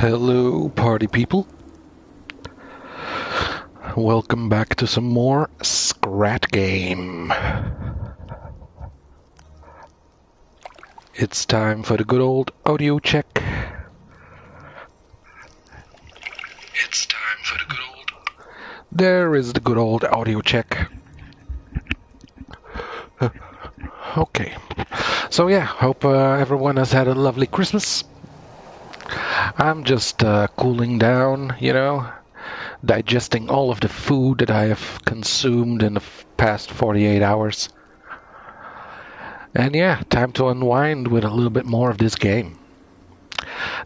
Hello, party people. Welcome back to some more Scrat game. It's time for the good old audio check. There is the good old audio check. Okay. So yeah, hope everyone has had a lovely Christmas. I'm just cooling down, digesting all of the food that I have consumed in the past 48 hours. And yeah, time to unwind with a little bit more of this game.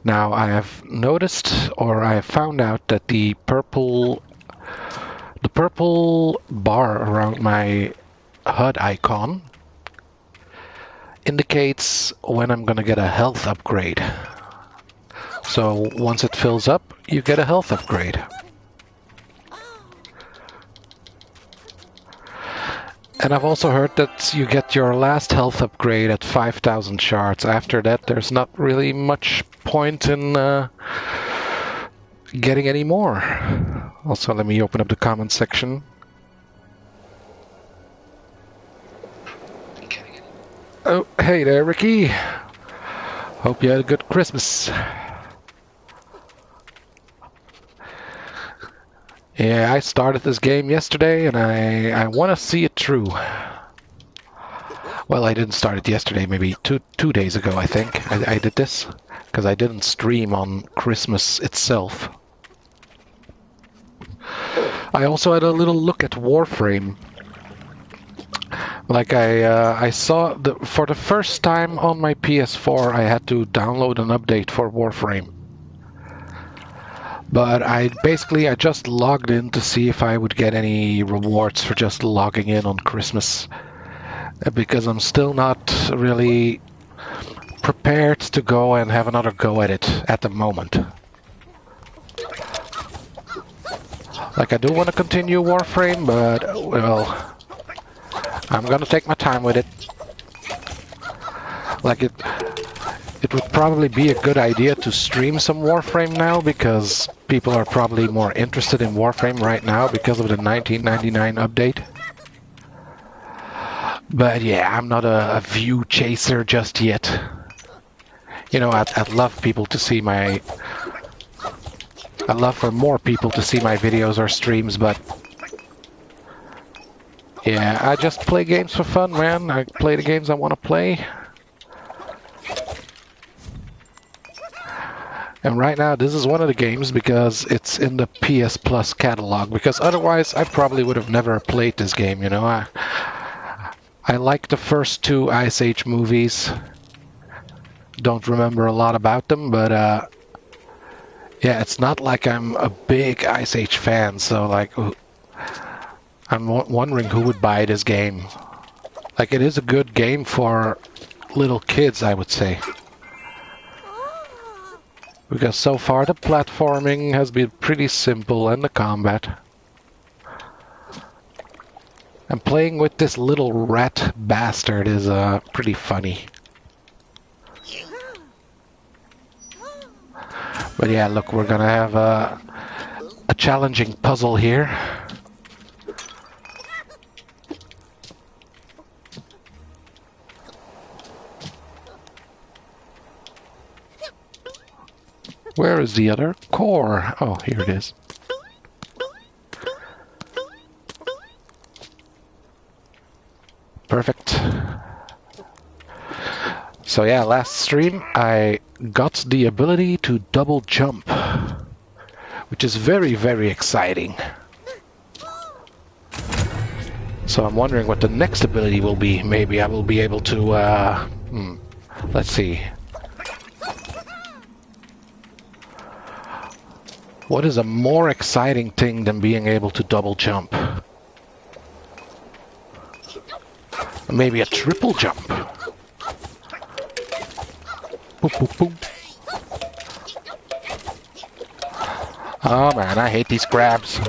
Now, I have noticed, or I have found out that the purple bar around my HUD icon indicates when I'm gonna get a health upgrade. So once it fills up, you get a health upgrade. And I've also heard that you get your last health upgrade at 5,000 shards. After that, there's not really much point in getting any more. Also, let me open up the comment section. Oh, hey there, Ricky. Hope you had a good Christmas. Yeah, I started this game yesterday, and I want to see it through. Well, I didn't start it yesterday, maybe two days ago, I think. I did this, because I didn't stream on Christmas itself. I also had a little look at Warframe. Like I saw, for the first time on my PS4, I had to download an update for Warframe. But I just logged in to see if I would get any rewards for just logging in on Christmas. Because I'm still not really prepared to go and have another go at it at the moment. Like, I do want to continue Warframe, but, well, I'm gonna take my time with it. Like, it would probably be a good idea to stream some Warframe now, because people are probably more interested in Warframe right now because of the 1999 update. But yeah, I'm not a view chaser just yet. I'd love people to see my... I'd love for more people to see my videos or streams, but... yeah, I just play games for fun, man. I play the games I want to play. And right now, this is one of the games because it's in the PS Plus catalog. Because otherwise, I probably would have never played this game, I like the first two Ice Age movies. Don't remember a lot about them, but yeah, it's not like I'm a big Ice Age fan. So, like, I'm wondering who would buy this game. Like, it is a good game for little kids, I would say. Because so far the platforming has been pretty simple and the combat. And playing with this little rat bastard is pretty funny. But yeah, look, we're gonna have a challenging puzzle here. Where is the other core? Oh, here it is. Perfect. So yeah, last stream I got the ability to double jump, which is very, very exciting. So I'm wondering what the next ability will be. Maybe I will be able to, let's see. What is a more exciting thing than being able to double jump? Maybe a triple jump. Boop, boop, boop. Oh man, I hate these crabs.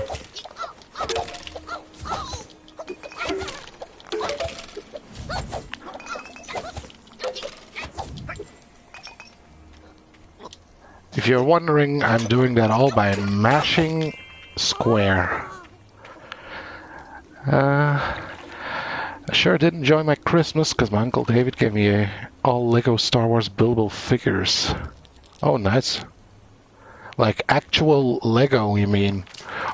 If you're wondering, I'm doing that all by mashing square. I sure did enjoy my Christmas because my Uncle David gave me all Lego Star Wars buildable figures. Oh, nice. Like actual Lego, you mean?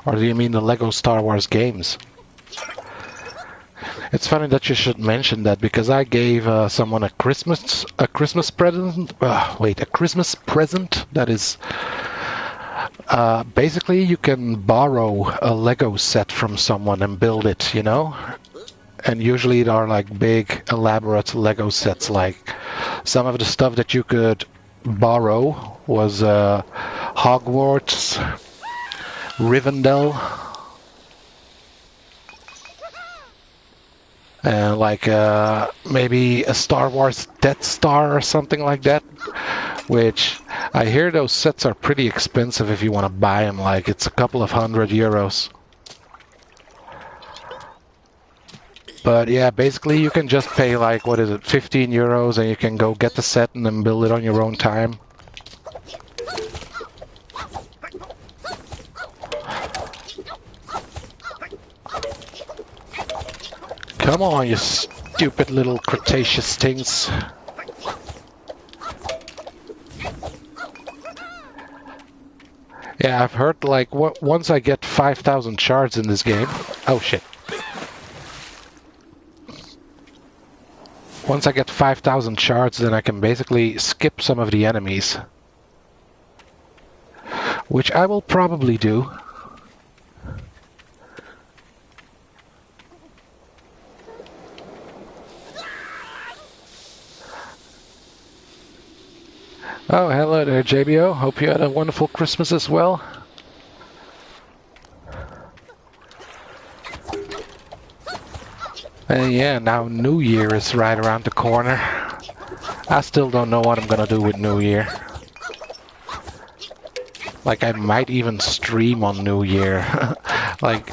Or do you mean the Lego Star Wars games? It's funny that you should mention that because I gave someone a Christmas present. A Christmas present that is basically you can borrow a Lego set from someone and build it, you know. And usually there are like big, elaborate Lego sets. Like some of the stuff that you could borrow was Hogwarts, Rivendell, and like maybe a Star Wars Death Star or something like that. Which I hear those sets are pretty expensive if you want to buy them. Like it's a couple of €100. But yeah, basically you can just pay like, what is it, €15 and you can go get the set and then build it on your own time. Come on, you stupid little Cretaceous things. Yeah, I've heard like once I get 5,000 shards in this game. Oh shit. Once I get 5,000 shards, then I can basically skip some of the enemies. Which I will probably do. Oh, hello there, JBO. Hope you had a wonderful Christmas as well. Yeah, now New Year is right around the corner. I still don't know what I'm gonna do with New Year. Like, I might even stream on New Year. Like,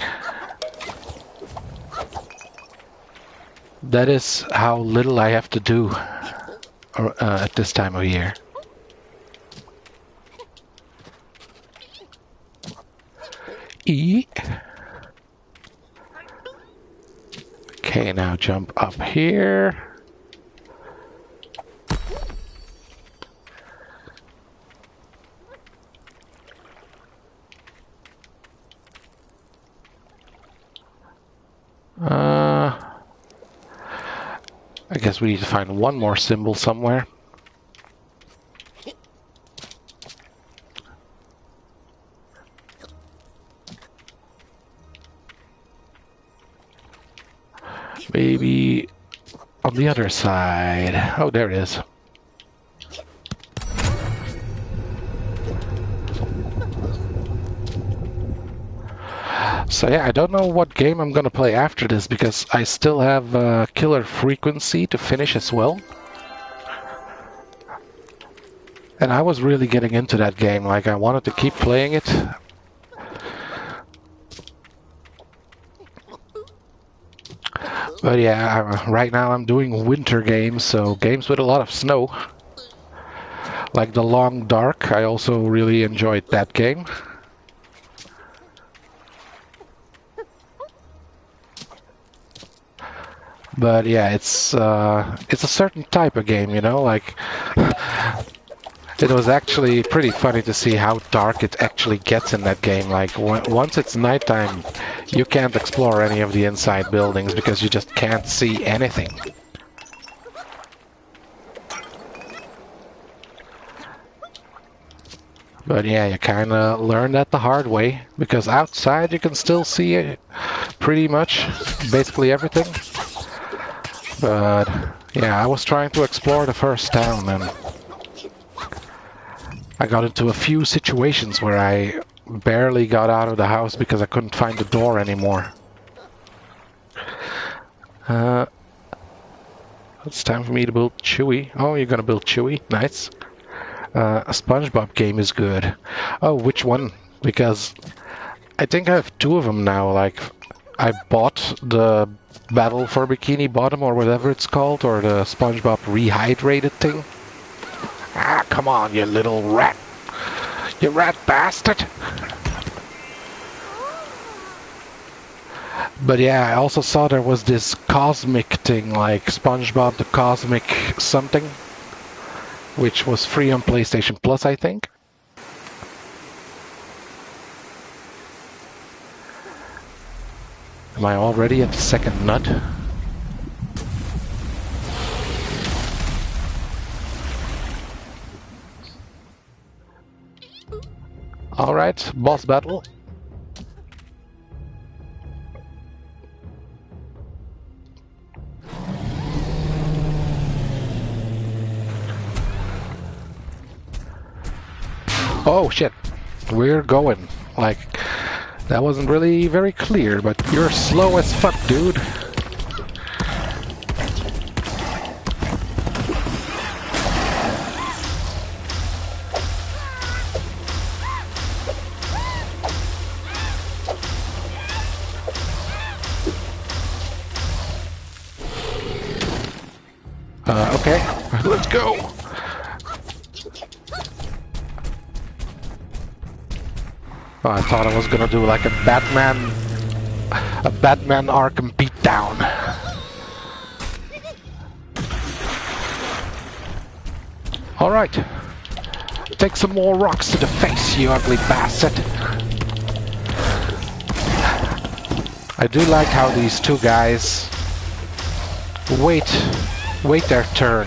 that is how little I have to do at this time of year. Okay, now jump up here. I guess we need to find one more symbol somewhere. Maybe on the other side. Oh, there it is. So yeah, I don't know what game I'm gonna play after this because I still have Killer Frequency to finish as well. And I was really getting into that game, like I wanted to keep playing it. But yeah, right now I'm doing winter games, so games with a lot of snow. Like The Long Dark, I also really enjoyed that game. But yeah, it's a certain type of game, you know, like it was actually pretty funny to see how dark it actually gets in that game. Like once it's nighttime, you can't explore any of the inside buildings because you just can't see anything. But yeah, you kind of learn that the hard way because outside you can still see it pretty much, basically everything. But yeah, I was trying to explore the first town and I got into a few situations where I barely got out of the house because I couldn't find the door anymore. It's time for me to build Chewy. Oh, you're gonna build Chewy? Nice. A SpongeBob game is good. Oh, which one? Because I think I have two of them now. Like, I bought the Battle for Bikini Bottom or whatever it's called, or the SpongeBob Rehydrated thing. Ah, come on, you little rat. You rat bastard! But yeah, I also saw there was this cosmic thing, like SpongeBob the Cosmic something, which was free on PlayStation Plus, I think. Am I already at the second nut? Alright, boss battle. Oh shit, we're going. Like, that wasn't really very clear, but you're slow as fuck, dude. Okay, let's go. Oh, I thought I was gonna do like a Batman Arkham beatdown. All right, take some more rocks to the face, you ugly bastard. I do like how these two guys wait their turn.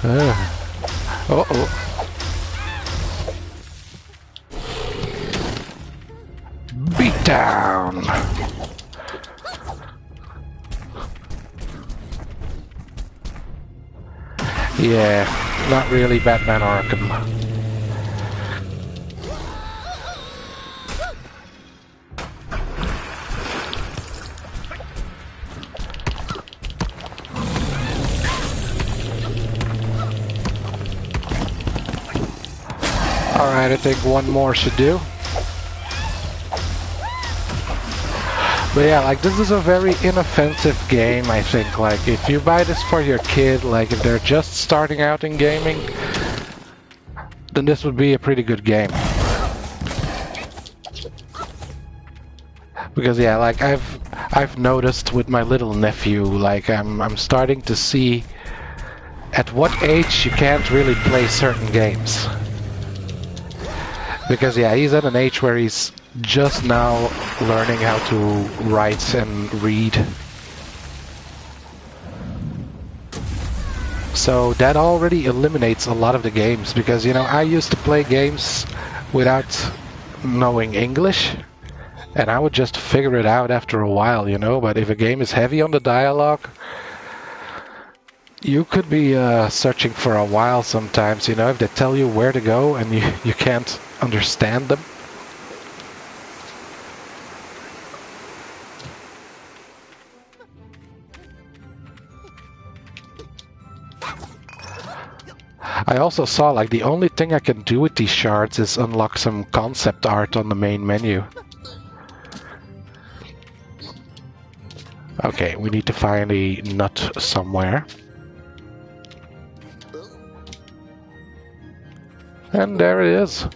Uh-oh. Beat down. Yeah, not really Batman Arkham. Alright, I think one more should do. But yeah, like, this is a very inoffensive game, I think. Like, if you buy this for your kid, like, if they're just starting out in gaming, then this would be a pretty good game. Because yeah, like, I've noticed with my little nephew, like, I'm starting to see at what age you can't really play certain games. Because yeah, he's at an age where he's just now learning how to write and read. So that already eliminates a lot of the games, because, you know, I used to play games without knowing English, and I would just figure it out after a while, you know. But if a game is heavy on the dialogue, you could be searching for a while sometimes, you know, if they tell you where to go and you can't understand them. I also saw, like, the only thing I can do with these shards is unlock some concept art on the main menu. Okay, we need to find a nut somewhere. And there it is.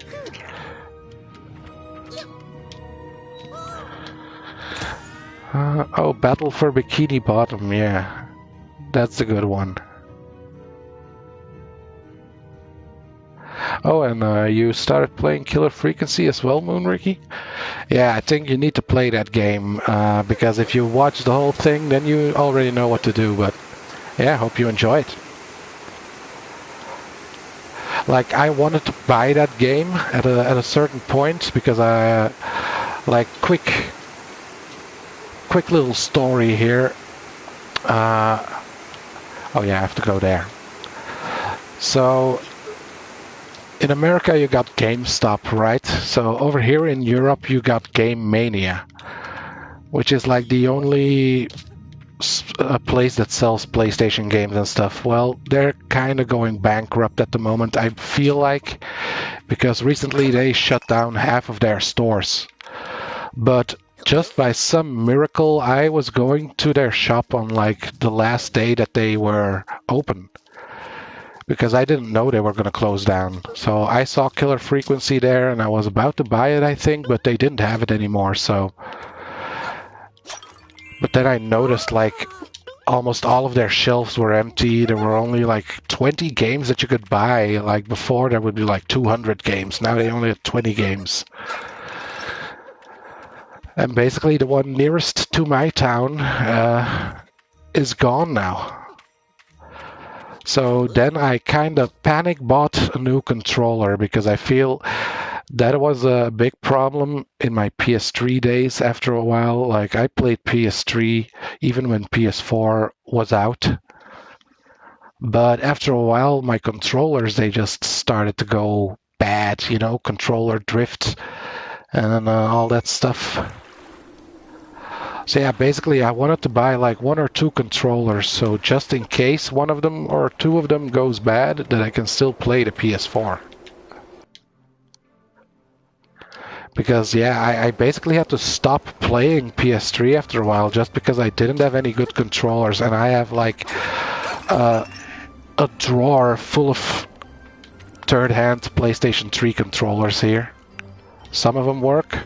Oh, Battle for Bikini Bottom, yeah. That's a good one. Oh, and you started playing Killer Frequency as well, Moonricky? Yeah, I think you need to play that game, because if you watch the whole thing, then you already know what to do, but yeah, hope you enjoy it. Like, I wanted to buy that game at a certain point, because I, like, quick little story here. Oh yeah, I have to go there. So, in America you got GameStop, right? So over here in Europe you got Game Mania, which is like the only place that sells PlayStation games and stuff. Well, they're kind of going bankrupt at the moment, I feel like, because recently they shut down half of their stores. But just by some miracle, I was going to their shop on like the last day that they were open. because I didn't know they were going to close down. So I saw Killer Frequency there, and I was about to buy it, I think, but they didn't have it anymore. So, but then I noticed like almost all of their shelves were empty. There were only like 20 games that you could buy. Like before, there would be like 200 games. Now they only have 20 games. And basically, the one nearest to my town is gone now. So then I kind of panic bought a new controller because I feel that was a big problem in my PS3 days after a while. Like I played PS3 even when PS4 was out. But after a while, my controllers, they just started to go bad, you know, controller drift and all that stuff. So yeah, basically I wanted to buy like 1 or 2 controllers, so just in case one of them or 2 of them goes bad, that I can still play the PS4. Because yeah, I basically had to stop playing PS3 after a while just because I didn't have any good controllers, and I have like a drawer full of third-hand PlayStation 3 controllers here. Some of them work,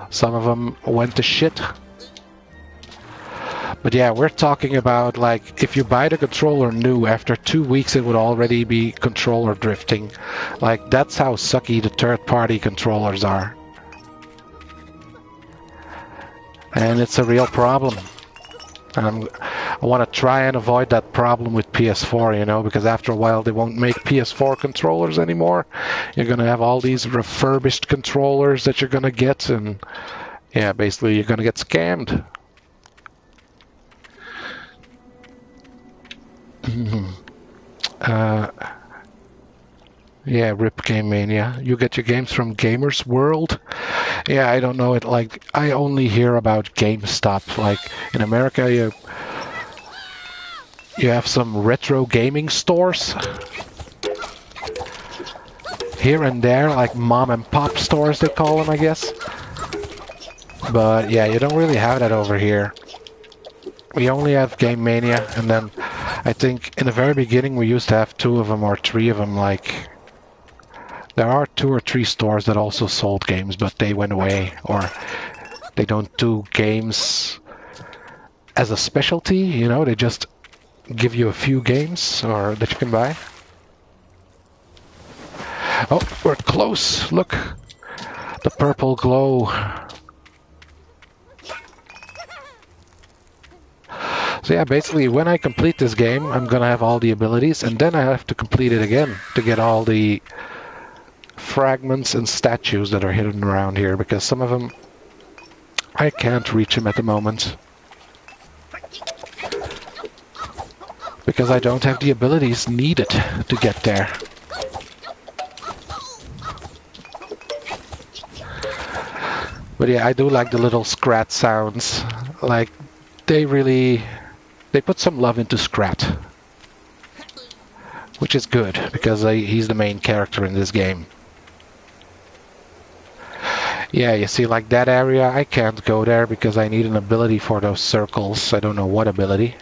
some of them went to shit. But yeah, we're talking about like if you buy the controller new, after 2 weeks it would already be controller drifting. Like that's how sucky the third-party controllers are. And it's a real problem. And I want to try and avoid that problem with PS4, you know, because after a while they won't make PS4 controllers anymore. You're going to have all these refurbished controllers that you're going to get, and yeah, basically you're going to get scammed. Yeah, RIP Game Mania. You get your games from Gamers World? Yeah, I don't know it. Like, I only hear about GameStop. Like, in America, you have some retro gaming stores. Here and there, like mom and pop stores, they call them, I guess. But yeah, you don't really have that over here. We only have Game Mania, and then I think in the very beginning we used to have 2 of them or 3 of them. Like, there are 2 or 3 stores that also sold games, but they went away, or they don't do games as a specialty, you know, they just give you a few games or that you can buy. Oh, we're close. Look, the purple glow. So yeah, basically when I complete this game, I'm gonna have all the abilities, and then I have to complete it again to get all the fragments and statues that are hidden around here, because some of them I can't reach them at the moment. Because I don't have the abilities needed to get there. But yeah, I do like the little Scrat sounds. Like, they put some love into Scrat. Which is good, because he's the main character in this game. Yeah, you see, like that area, I can't go there because I need an ability for those circles. I don't know what ability.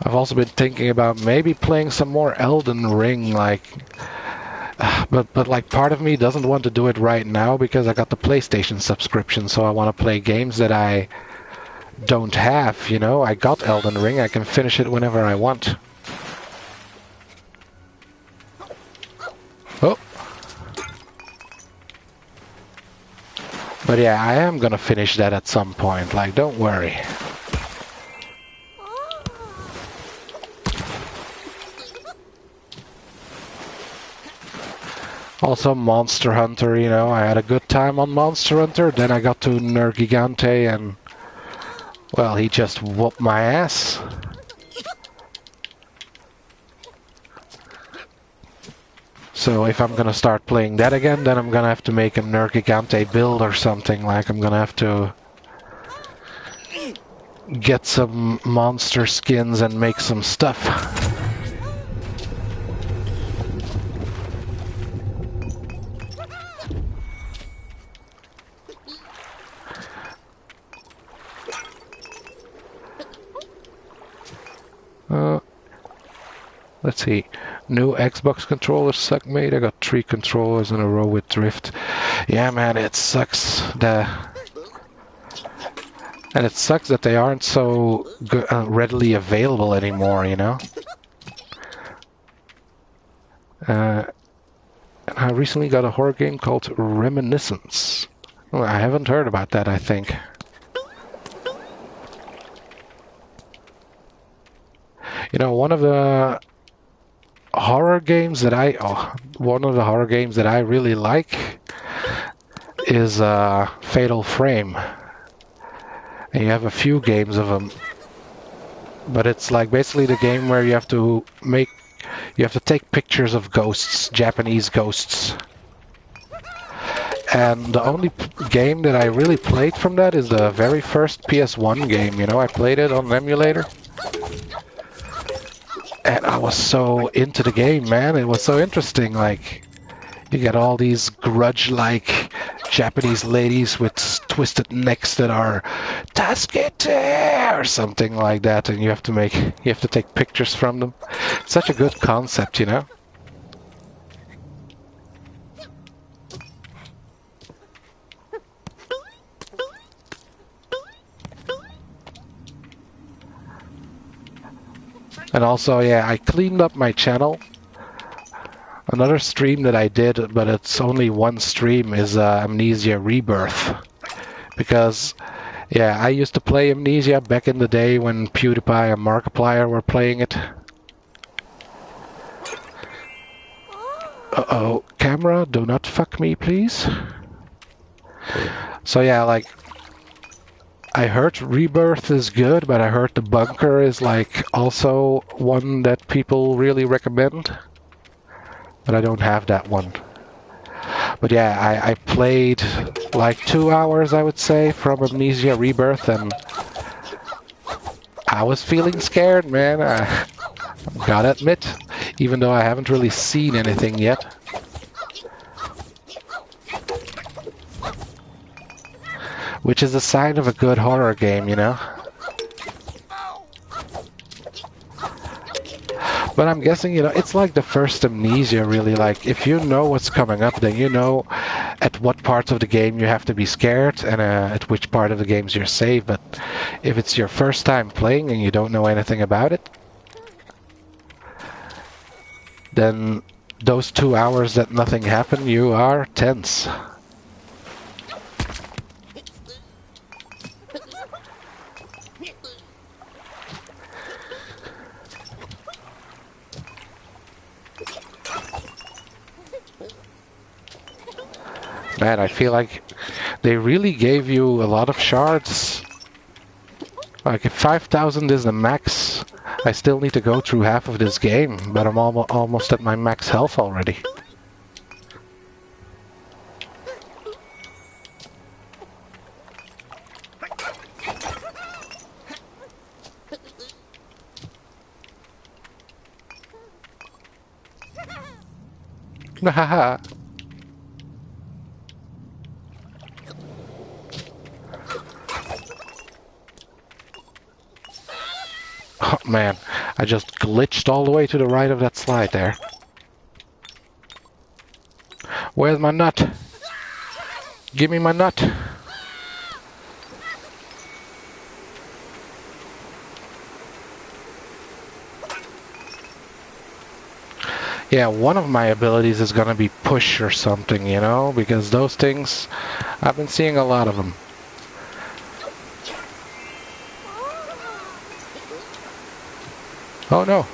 I've also been thinking about maybe playing some more Elden Ring, like, but like part of me doesn't want to do it right now because I got the PlayStation subscription, so I want to play games that I don't have, you know. I got Elden Ring, I can finish it whenever I want. Oh. But yeah, I am gonna finish that at some point, like, don't worry. Also Monster Hunter, you know, I had a good time on Monster Hunter, then I got to Nergigante and, well, he just whooped my ass. So if I'm gonna start playing that again, then I'm gonna have to make a Nergigante build or something, like I'm gonna have to get some monster skins and make some stuff. Uh, let's see. New Xbox controllers suck, mate. I got 3 controllers in a row with drift. Yeah, man, it sucks. And it sucks that they aren't so readily available anymore, you know? And I recently got a horror game called Reminiscence. Well, I haven't heard about that, I think. You know, one of the horror games that I really like is Fatal Frame. And you have a few games of them, but it's like basically the game where you have to take pictures of ghosts, Japanese ghosts. And the only game that I really played from that is the very first PS1 game. You know, I played it on an emulator. And I was so into the game, man. It was so interesting. Like, you get all these grudge-like Japanese ladies with twisted necks that are Tasukete or something like that, and you have to take pictures from them. Such a good concept, you know. And also, yeah, I cleaned up my channel. Another stream that I did, but it's only one stream, is Amnesia Rebirth. Because, yeah, I used to play Amnesia back in the day when PewDiePie and Markiplier were playing it. Uh-oh, camera, do not fuck me, please. So yeah, like, I heard Rebirth is good, but I heard The Bunker is like also one that people really recommend. But I don't have that one. But yeah, I played like 2 hours, I would say, from Amnesia Rebirth, and I was feeling scared, man. I gotta admit, even though I haven't really seen anything yet. Which is a sign of a good horror game, you know? But I'm guessing, you know, it's like the first Amnesia, really. Like, if you know what's coming up, then you know at what parts of the game you have to be scared and at which part of the games you're safe. But if it's your first time playing and you don't know anything about it, then those 2 hours that nothing happened, you are tense. Man, I feel like they really gave you a lot of shards. Like, if 5,000 is the max, I still need to go through half of this game, but I'm almost at my max health already. Haha. Oh man, I just glitched all the way to the right of that slide there. Where's my nut? Give me my nut. Yeah, one of my abilities is gonna be push or something, you know, because those things, I've been seeing a lot of them. Oh no,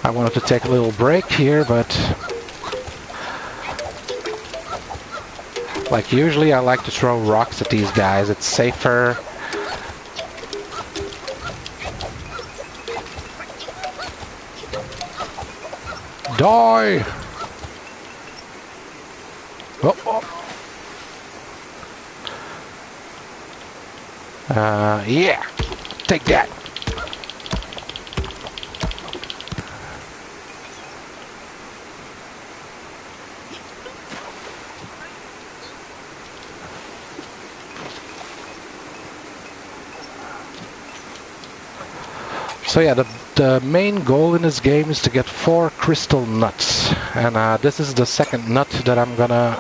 I wanted to take a little break here, but like usually I like to throw rocks at these guys, it's safer. Die! Oh, oh. Yeah, take that. So So yeah, the main goal in this game is to get 4 crystal nuts. And this is the second nut that I'm gonna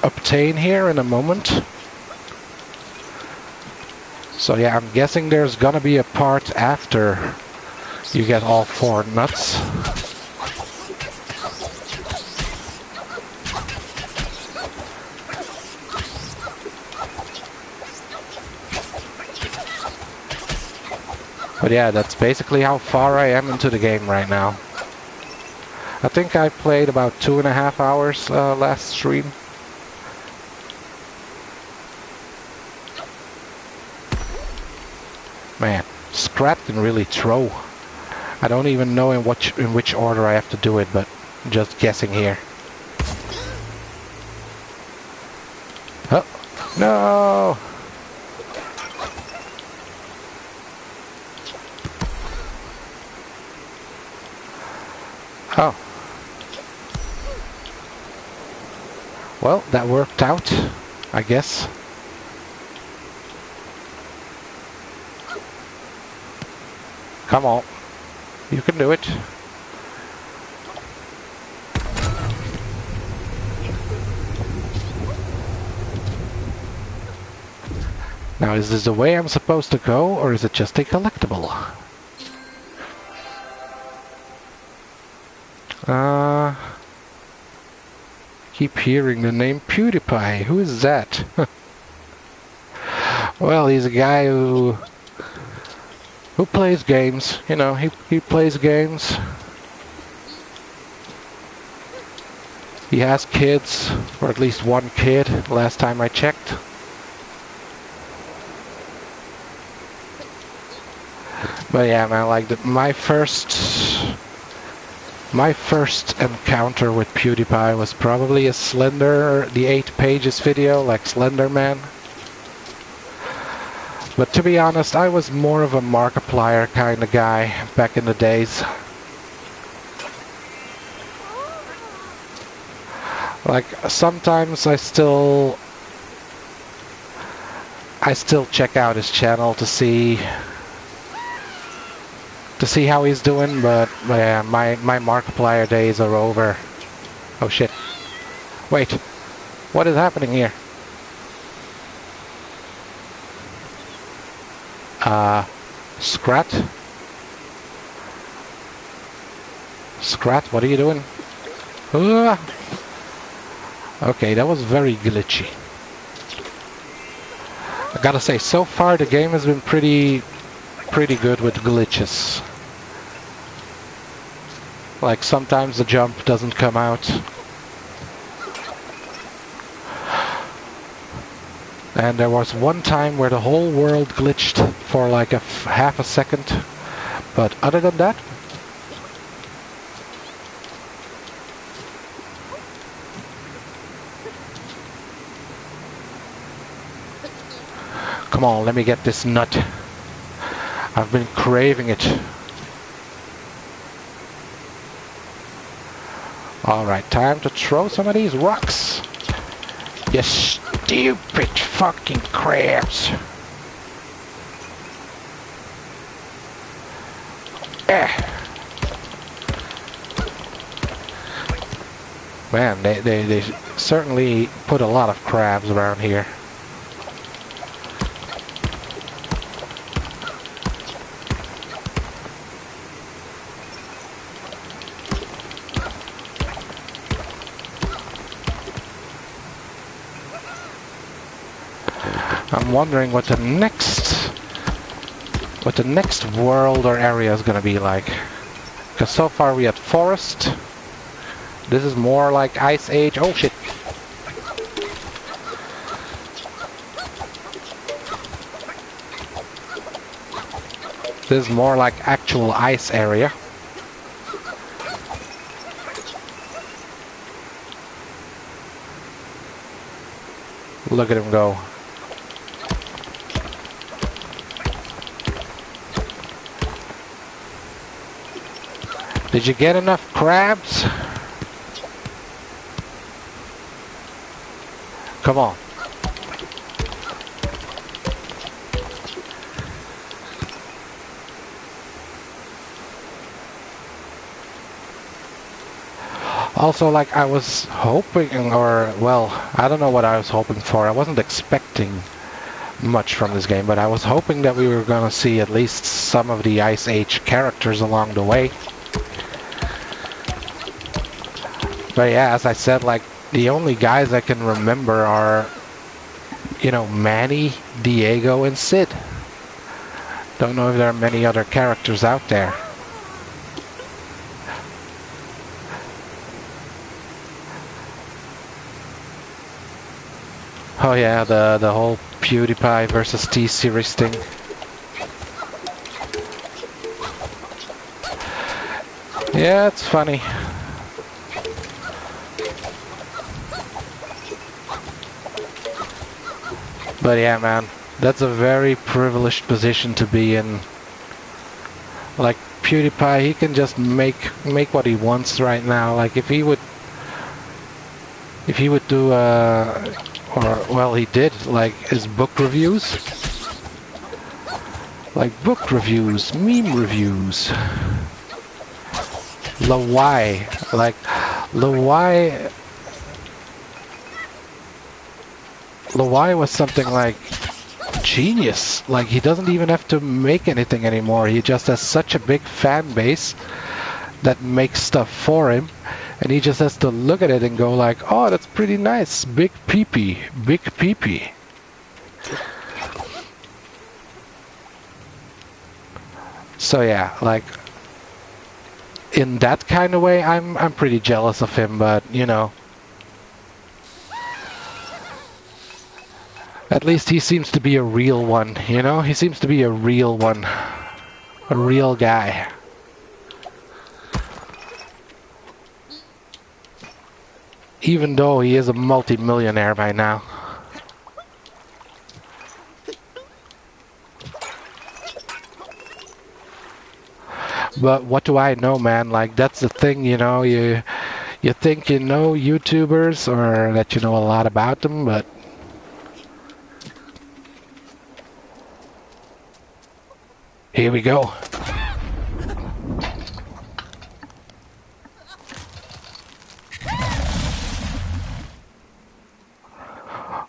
obtain here in a moment. So yeah, I'm guessing there's gonna be a part after you get all 4 nuts. But yeah, that's basically how far I am into the game right now. I think I played about 2.5 hours last stream. Man, Scrat can really throw. I don't even know in which order I have to do it, but I'm just guessing here. Oh, no! Oh. Well, that worked out, I guess. Come on. You can do it. Now, is this the way I'm supposed to go, or is it just a collectible? Keep hearing the name PewDiePie. Who is that? Well, he's a guy who plays games. You know, he plays games. He has kids, or at least one kid, last time I checked. But yeah, man, like my first encounter with PewDiePie was probably the 8 pages video, like Slender Man. But to be honest, I was more of a Markiplier kind of guy back in the days. Like, sometimes I still check out his channel to see how he's doing, but yeah, my Markiplier days are over. Oh shit. Wait, what is happening here? Scrat? Scrat, what are you doing? Okay, that was very glitchy. I gotta say, so far the game has been pretty good with glitches. Like, sometimes the jump doesn't come out. And there was one time where the whole world glitched for like half a second. But other than that... Come on, let me get this nut. I've been craving it. Alright, time to throw some of these rocks. You stupid fucking crabs. Man, they certainly put a lot of crabs around here. I'm wondering what the next world or area is gonna be like. Because so far we had forest. This is more like Ice Age. Oh shit. This is more like actual ice area. Look at him go. Did you get enough crabs? Come on. Also, like, I was hoping, or, well, I don't know what I was hoping for. I wasn't expecting much from this game, but I was hoping that we were gonna see at least some of the Ice Age characters along the way. But yeah, as I said, like, the only guys I can remember are, you know, Manny, Diego, and Sid. Don't know if there are many other characters out there. Oh yeah, the whole PewDiePie versus T-Series thing. Yeah, it's funny. But yeah, man, that's a very privileged position to be in. Like PewDiePie, he can just make what he wants right now. Like if he would do or well, he did like his book reviews, like book reviews, meme reviews. Lawai, like Lawai was something like genius. Like he doesn't even have to make anything anymore. He just has such a big fan base that makes stuff for him, and he just has to look at it and go like, oh, that's pretty nice. Big peepee, big peepee. So yeah, like in that kind of way, I'm pretty jealous of him, but you know, at least he seems to be a real one, you know? He seems to be a real one. A real guy. Even though he is a multi-millionaire by now. But what do I know, man? Like, that's the thing, you know? You think you know YouTubers or that you know a lot about them, but here we go.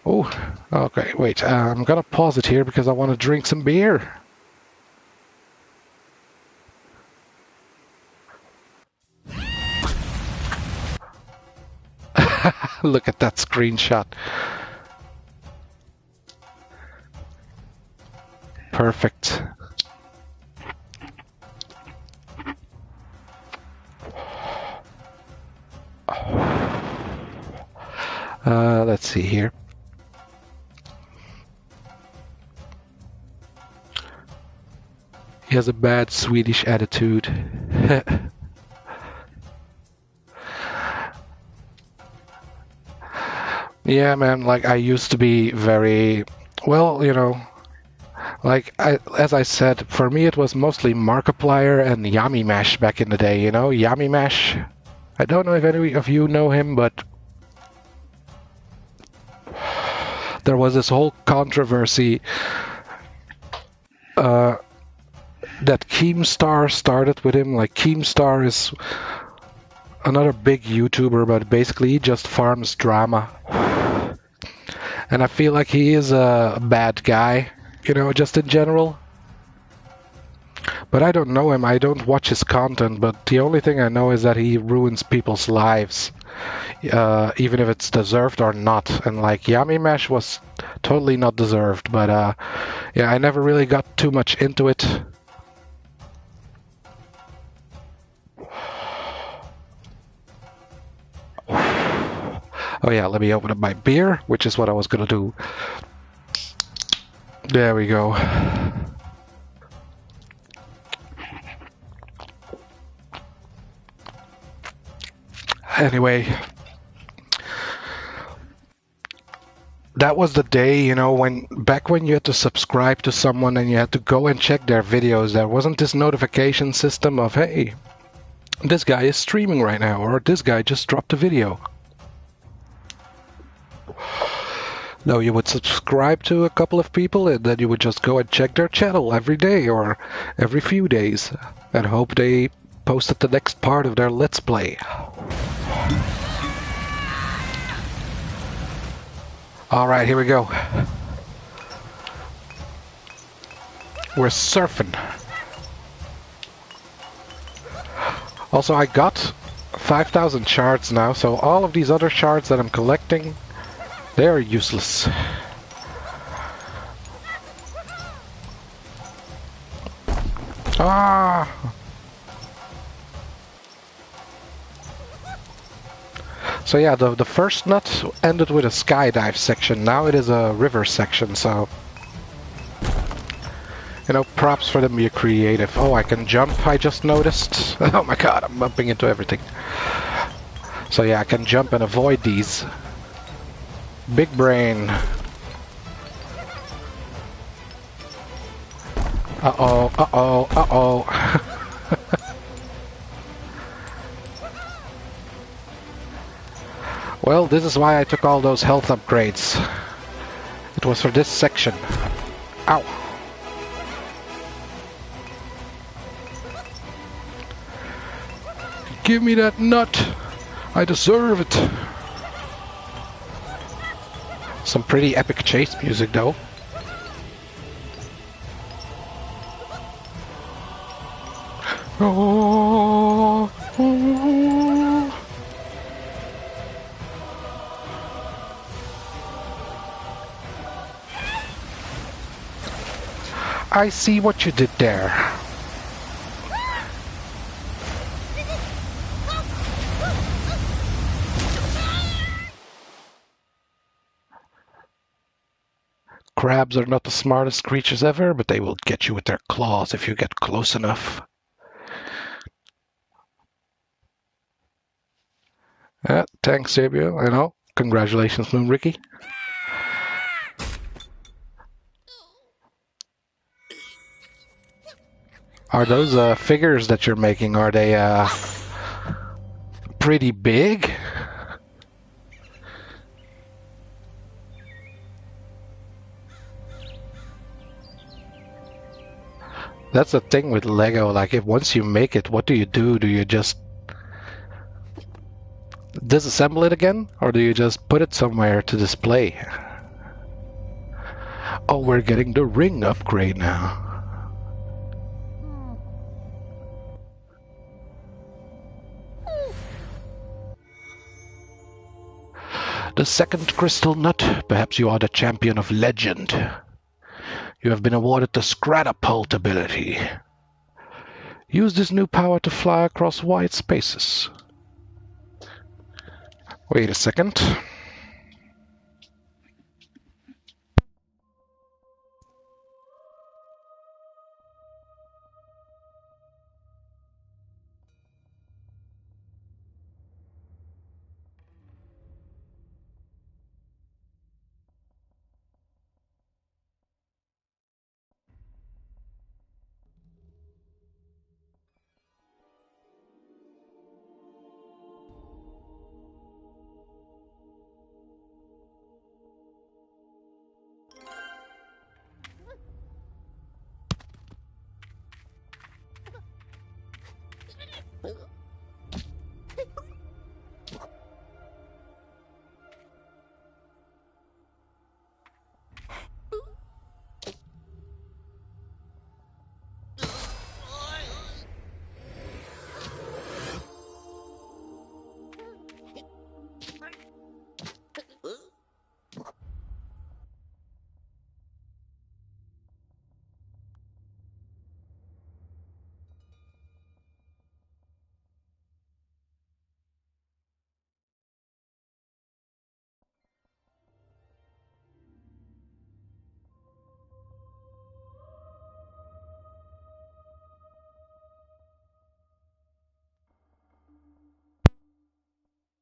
Oh, okay, wait. I'm gonna pause it here because I want to drink some beer. Look at that screenshot. Perfect. Let's see here. He has a bad Swedish attitude. Yeah, man, like I used to be very, well, you know, like as I said, for me it was mostly Markiplier and Yummy Mash back in the day, you know, Yummy Mash. I don't know if any of you know him, but there was this whole controversy that Keemstar started with him. Like Keemstar is another big YouTuber, but basically he just farms drama. And I feel like he is a bad guy, you know, just in general. But I don't know him, I don't watch his content, but the only thing I know is that he ruins people's lives, even if it's deserved or not. And like Yummy Mash was totally not deserved, but yeah, I never really got too much into it. Oh yeah, let me open up my beer, which is what I was gonna do. There we go. Anyway, that was the day, you know, back when you had to subscribe to someone and you had to go and check their videos. There wasn't this notification system of, hey, this guy is streaming right now, or this guy just dropped a video. No, you would subscribe to a couple of people and then you would just go and check their channel every day or every few days and hope they posted the next part of their Let's Play. Alright, here we go. We're surfing. Also, I got 5,000 shards now, so all of these other shards that I'm collecting, they're useless. Ah! So yeah, the first nut ended with a skydive section. Now it is a river section, so... You know, props for them being creative. Oh, I can jump, I just noticed. Oh my god, I'm bumping into everything. So yeah, I can jump and avoid these. Big brain. Uh-oh, uh-oh, uh-oh. Well, this is why I took all those health upgrades. It was for this section. Ow. Give me that nut. I deserve it. Some pretty epic chase music, though. Oh, oh. I see what you did there. Crabs are not the smartest creatures ever, but they will get you with their claws if you get close enough. Thanks, Sabio. I know. Congratulations, Moon Ricky. Are those figures that you're making, are they pretty big? That's the thing with Lego, like if once you make it, what do? Do you just disassemble it again? Or do you just put it somewhere to display? Oh, we're getting the ring upgrade now. The second crystal nut. Perhaps you are the champion of legend. You have been awarded the Scratapult ability. Use this new power to fly across wide spaces. Wait a second.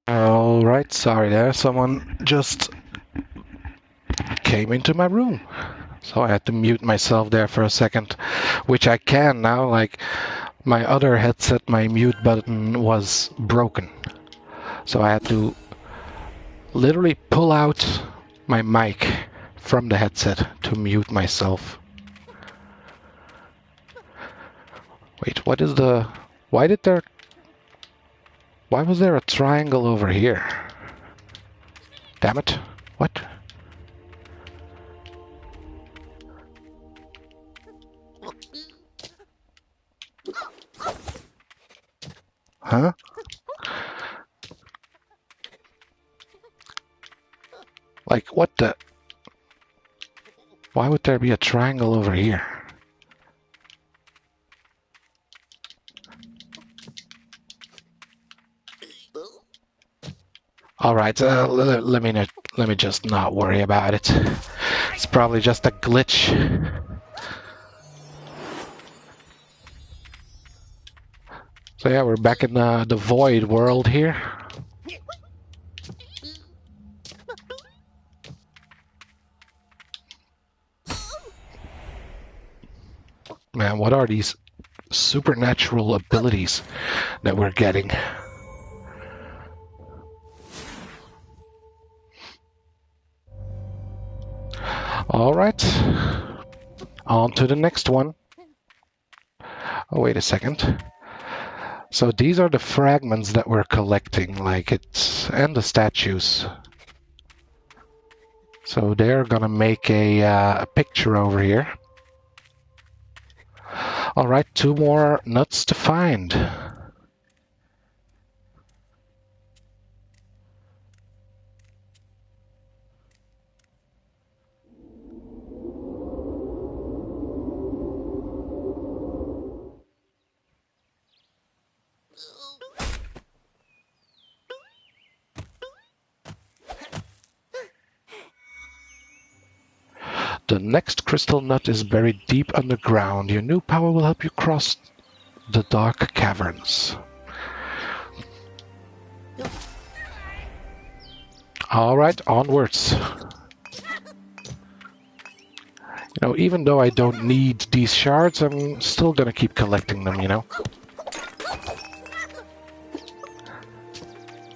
Alright, sorry there. Someone just came into my room. So I had to mute myself there for a second, which I can now. Like, my other headset, my mute button was broken. So I had to literally pull out my mic from the headset to mute myself. Wait, what is the... Why Why was there a triangle over here? Damn it. What? Huh? Like, what the? Why would there be a triangle over here? All right, let me just not worry about it. It's probably just a glitch. So yeah, we're back in the void world here. Man, what are these supernatural abilities that we're getting? All right, on to the next one. Oh, wait a second. So these are the fragments that we're collecting, like it's and the statues. So they're gonna make a picture over here. All right, 2 more nuts to find. The next crystal nut is buried deep underground. Your new power will help you cross the dark caverns. All right, onwards. You know, even though I don't need these shards, I'm still gonna keep collecting them, you know?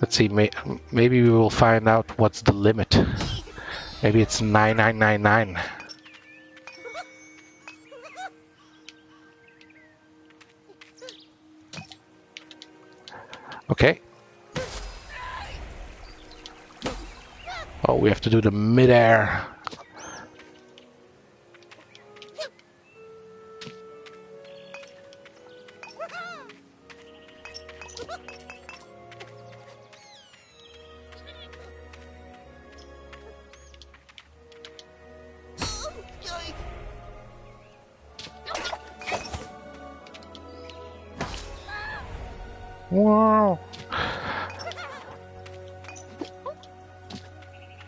Let's see, maybe we will find out what's the limit. Maybe it's 9999. Okay. Oh, we have to do the mid-air. Wow.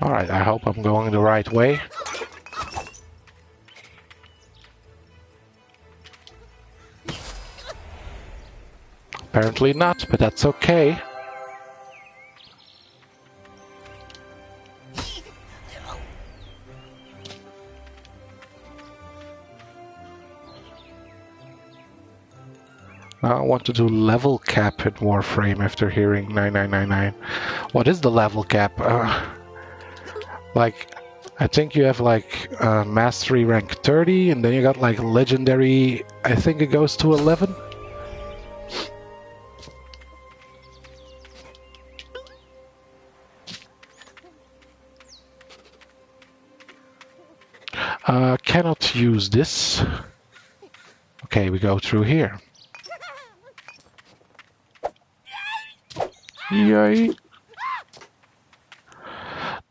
Alright, I hope I'm going the right way. Apparently not, but that's okay. I want to do level cap in Warframe after hearing 9999. What is the level cap? Like, I think you have like mastery rank 30, and then you got like legendary, I think it goes to 11. Cannot use this. Okay, we go through here. Yay!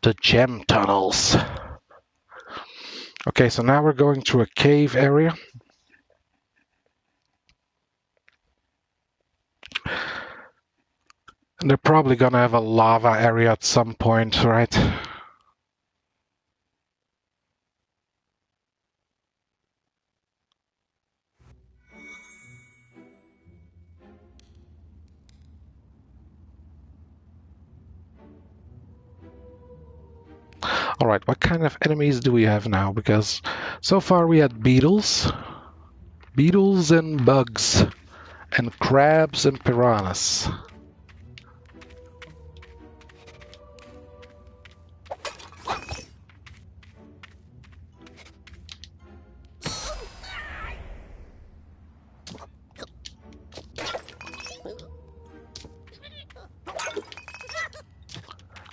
The gem tunnels. Okay, so now we're going through a cave area. And they're probably gonna have a lava area at some point, right? Alright, what kind of enemies do we have now? Because so far we had beetles and bugs, and crabs and piranhas.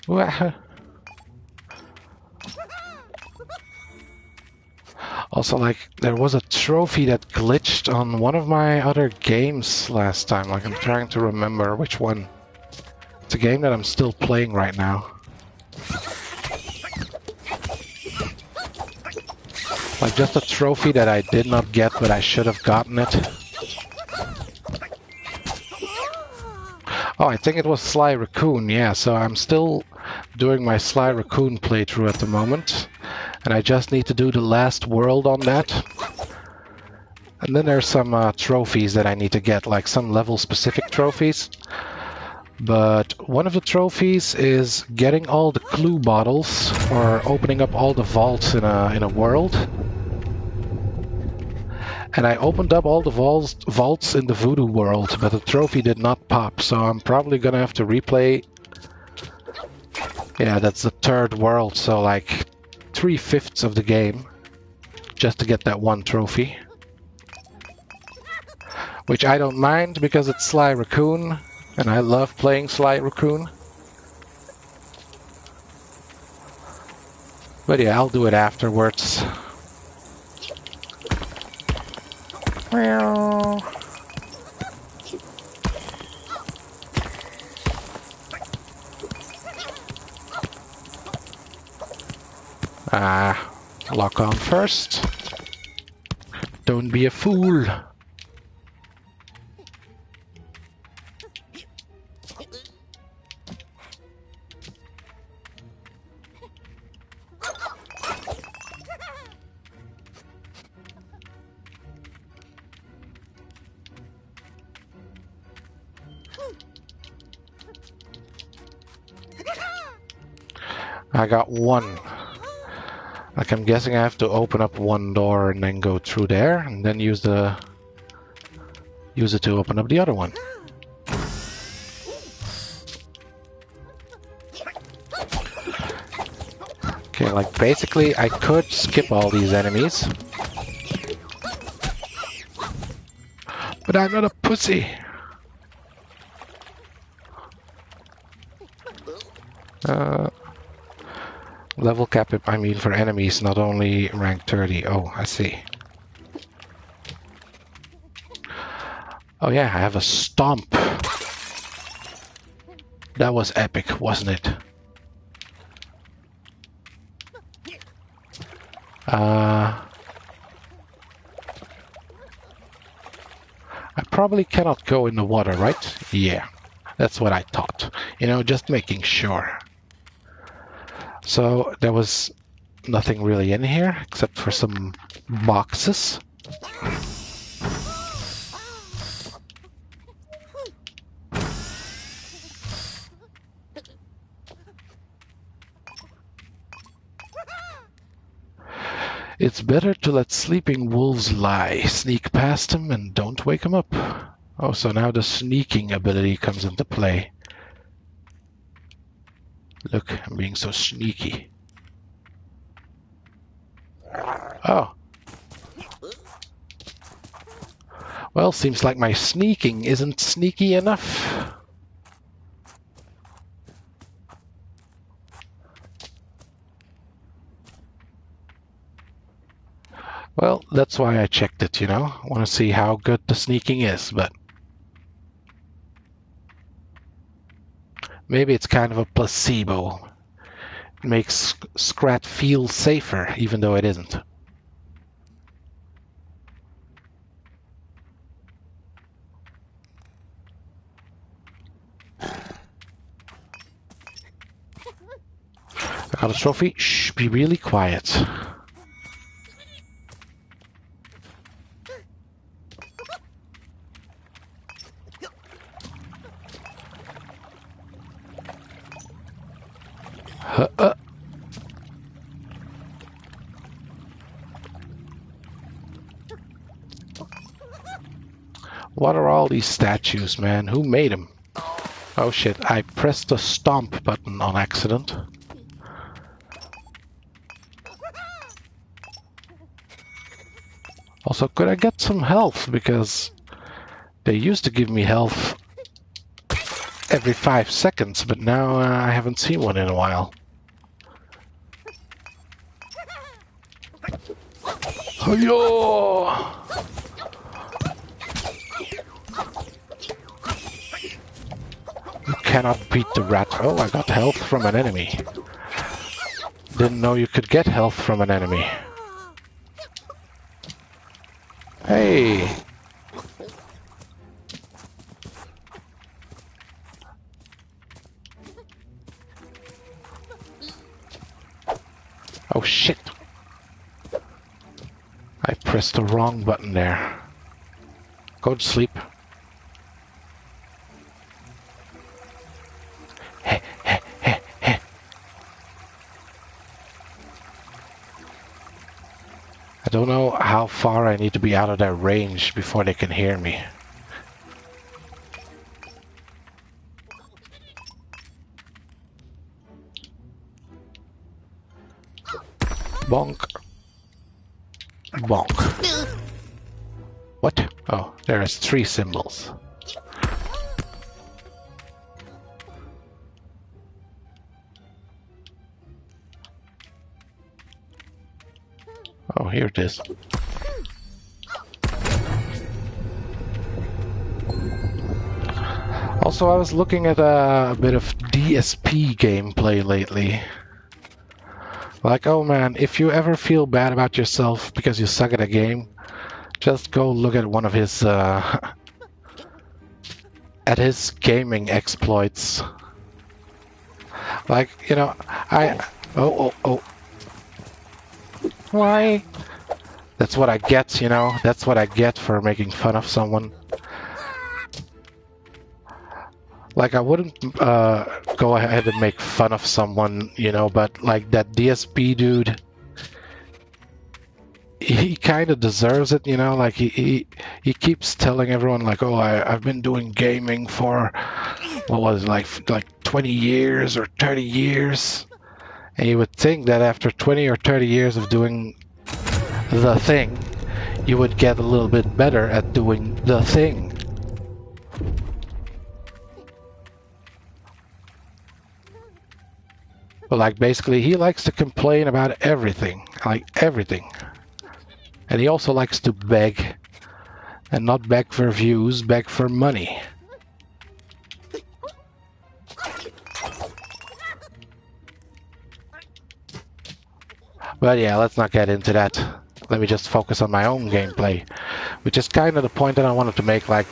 Wah. Also, like, there was a trophy that glitched on one of my other games last time. Like, I'm trying to remember which one. It's a game that I'm still playing right now. Like, just a trophy that I did not get, but I should have gotten it. Oh, I think it was Sly Raccoon, yeah. So I'm still doing my Sly Raccoon playthrough at the moment. And I just need to do the last world on that. And then there's some trophies that I need to get, like some level-specific trophies. But one of the trophies is getting all the clue bottles, or opening up all the vaults in a world. And I opened up all the vaults in the Voodoo world, but the trophy did not pop, so I'm probably gonna have to replay. Yeah, that's the third world, so like 3/5 of the game just to get that one trophy. Which I don't mind because it's Sly Raccoon, and I love playing Sly Raccoon. But yeah, I'll do it afterwards. Meow. Lock on first. Don't be a fool. I got one. Like, I'm guessing I have to open up one door and then go through there, and then use it to open up the other one. Okay, like basically I could skip all these enemies. But I'm not a pussy. Level cap, I mean for enemies, not only rank 30. Oh, I see. Oh yeah, I have a stomp. That was epic, wasn't it? I probably cannot go in the water, right? Yeah, that's what I thought. You know, just making sure. So there was nothing really in here except for some boxes. It's better to let sleeping wolves lie. Sneak past them and don't wake them up. Oh, so now the sneaking ability comes into play. Look, I'm being so sneaky. Oh. Well, seems like my sneaking isn't sneaky enough. Well, that's why I checked it, you know. I want to see how good the sneaking is, but maybe it's kind of a placebo. It makes Scrat feel safer, even though it isn't. I got a trophy. Shh, be really quiet. What are all these statues, man? Who made them? Oh shit, I pressed the stomp button on accident. Also, could I get some health? Because they used to give me health every 5 seconds, but now I haven't seen one in a while. Yo! You cannot beat the rat. Oh, I got health from an enemy. Didn't know you could get health from an enemy. Hey! Oh shit! I pressed the wrong button there. Go to sleep. I don't know how far I need to be out of their range before they can hear me. Bonk. Bonk. What? Oh, there is 3 symbols. Oh, here it is. Also, I was looking at a bit of DSP gameplay lately. Like, oh man, if you ever feel bad about yourself because you suck at a game, just go look at one of his at his gaming exploits. Like, you know, oh. Why? That's what I get, you know? That's what I get for making fun of someone. Like, I wouldn't go ahead and make fun of someone, you know, but like that DSP dude, he kind of deserves it, you know? Like, he keeps telling everyone, like, oh, I've been doing gaming for, what was it, like 20 years or 30 years. And you would think that after 20 or 30 years of doing the thing, you would get a little bit better at doing the thing. But like basically he likes to complain about everything, like everything. And he also likes to beg, and not beg for views, beg for money. But yeah, let's not get into that. Let me just focus on my own gameplay, which is kind of the point that I wanted to make. Like,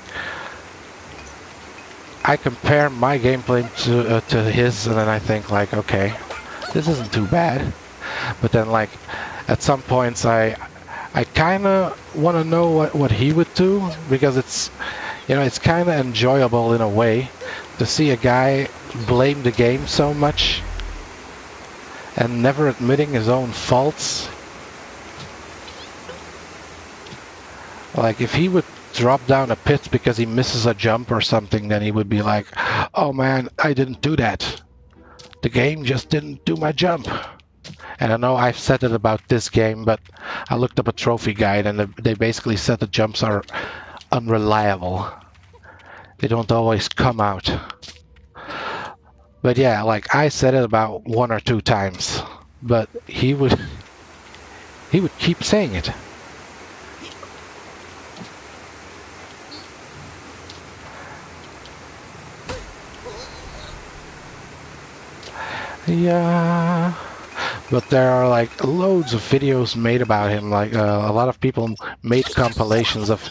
I compare my gameplay to his, and then I think like, okay, this isn't too bad. But then like, at some points I kind of want to know what he would do, because it's, you know, it's kind of enjoyable in a way to see a guy blame the game so much and never admitting his own faults. Like, if he would drop down a pit because he misses a jump or something, then he would be like, oh man, I didn't do that. The game just didn't do my jump. And I know I've said it about this game, but I looked up a trophy guide and they basically said the jumps are unreliable. They don't always come out. But yeah, like I said it about 1 or 2 times, but he would keep saying it. Yeah, but there are like loads of videos made about him. Like a lot of people made compilations of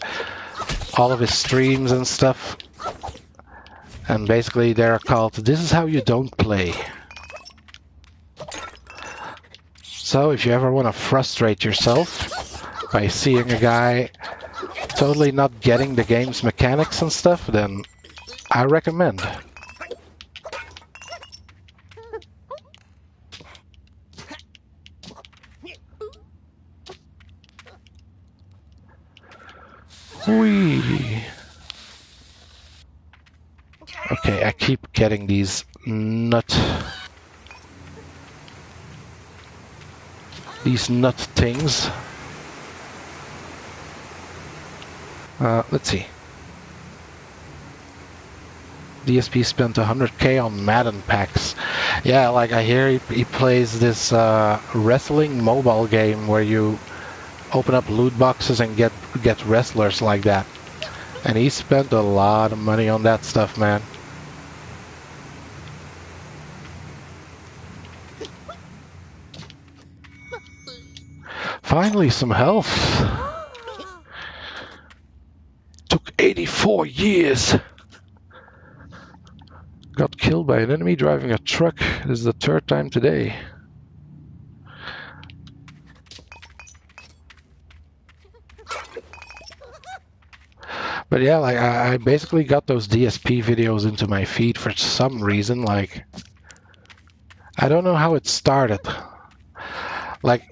all of his streams and stuff. And basically they're called "This is how you don't play." So if you ever want to frustrate yourself by seeing a guy totally not getting the game's mechanics and stuff, then I recommend. Whee! Okay, I keep getting these nut things. Let's see. DSP spent 100k on Madden packs. Yeah, like I hear he plays this wrestling mobile game where you open up loot boxes and get wrestlers like that. And he spent a lot of money on that stuff, man. Finally, some health. Took 84 years. Got killed by an enemy driving a truck. This is the third time today. But yeah, like I basically got those DSP videos into my feed for some reason. Like, I don't know how it started. Like,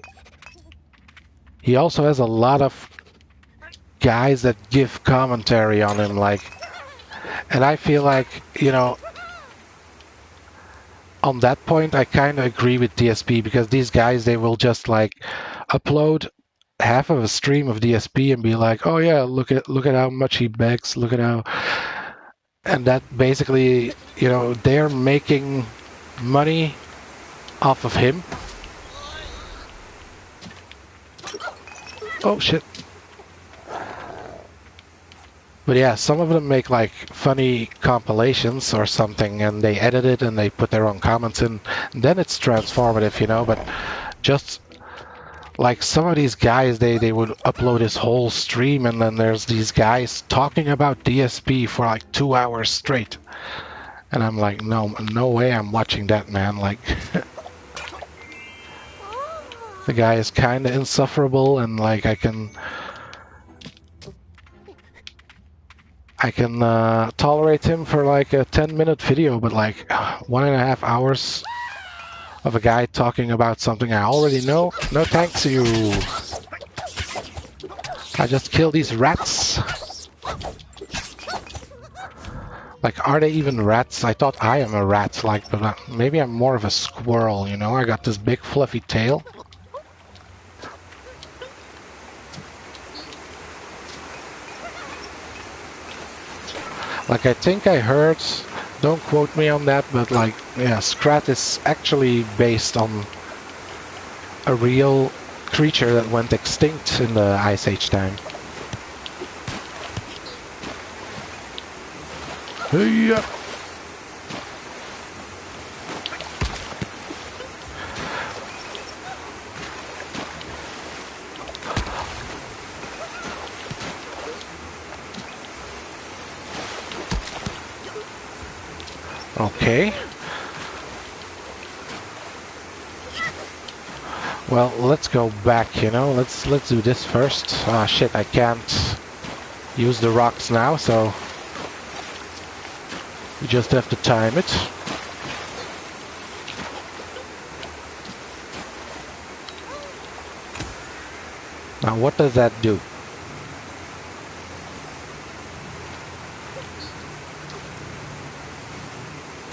he also has a lot of guys that give commentary on him, like, and I feel like, you know, on that point, I kind of agree with DSP because these guys, they will just like upload half of a stream of DSP and be like, oh yeah, look at how much he begs, look at how, and that basically, you know, they're making money off of him. Oh shit. But yeah, some of them make like funny compilations or something and they edit it and they put their own comments in. And then it's transformative, you know, but just like some of these guys, they would upload this whole stream and then there's these guys talking about DSP for like 2 hours straight. And I'm like, no way I'm watching that, man. Like, the guy is kind of insufferable and like I can tolerate him for like a 10-minute video, but like 1.5 hours of a guy talking about something I already know? No thanks you. I just kill these rats. Like, are they even rats? I thought I am a rat, like, but maybe I'm more of a squirrel, you know? I got this big fluffy tail. Like, I think I heard, don't quote me on that, but like, yeah, Scrat is actually based on a real creature that went extinct in the Ice Age time. Hey-ya! Okay. Well, let's go back, you know. Let's do this first. Ah, shit, I can't use the rocks now, so we just have to time it. Now, what does that do?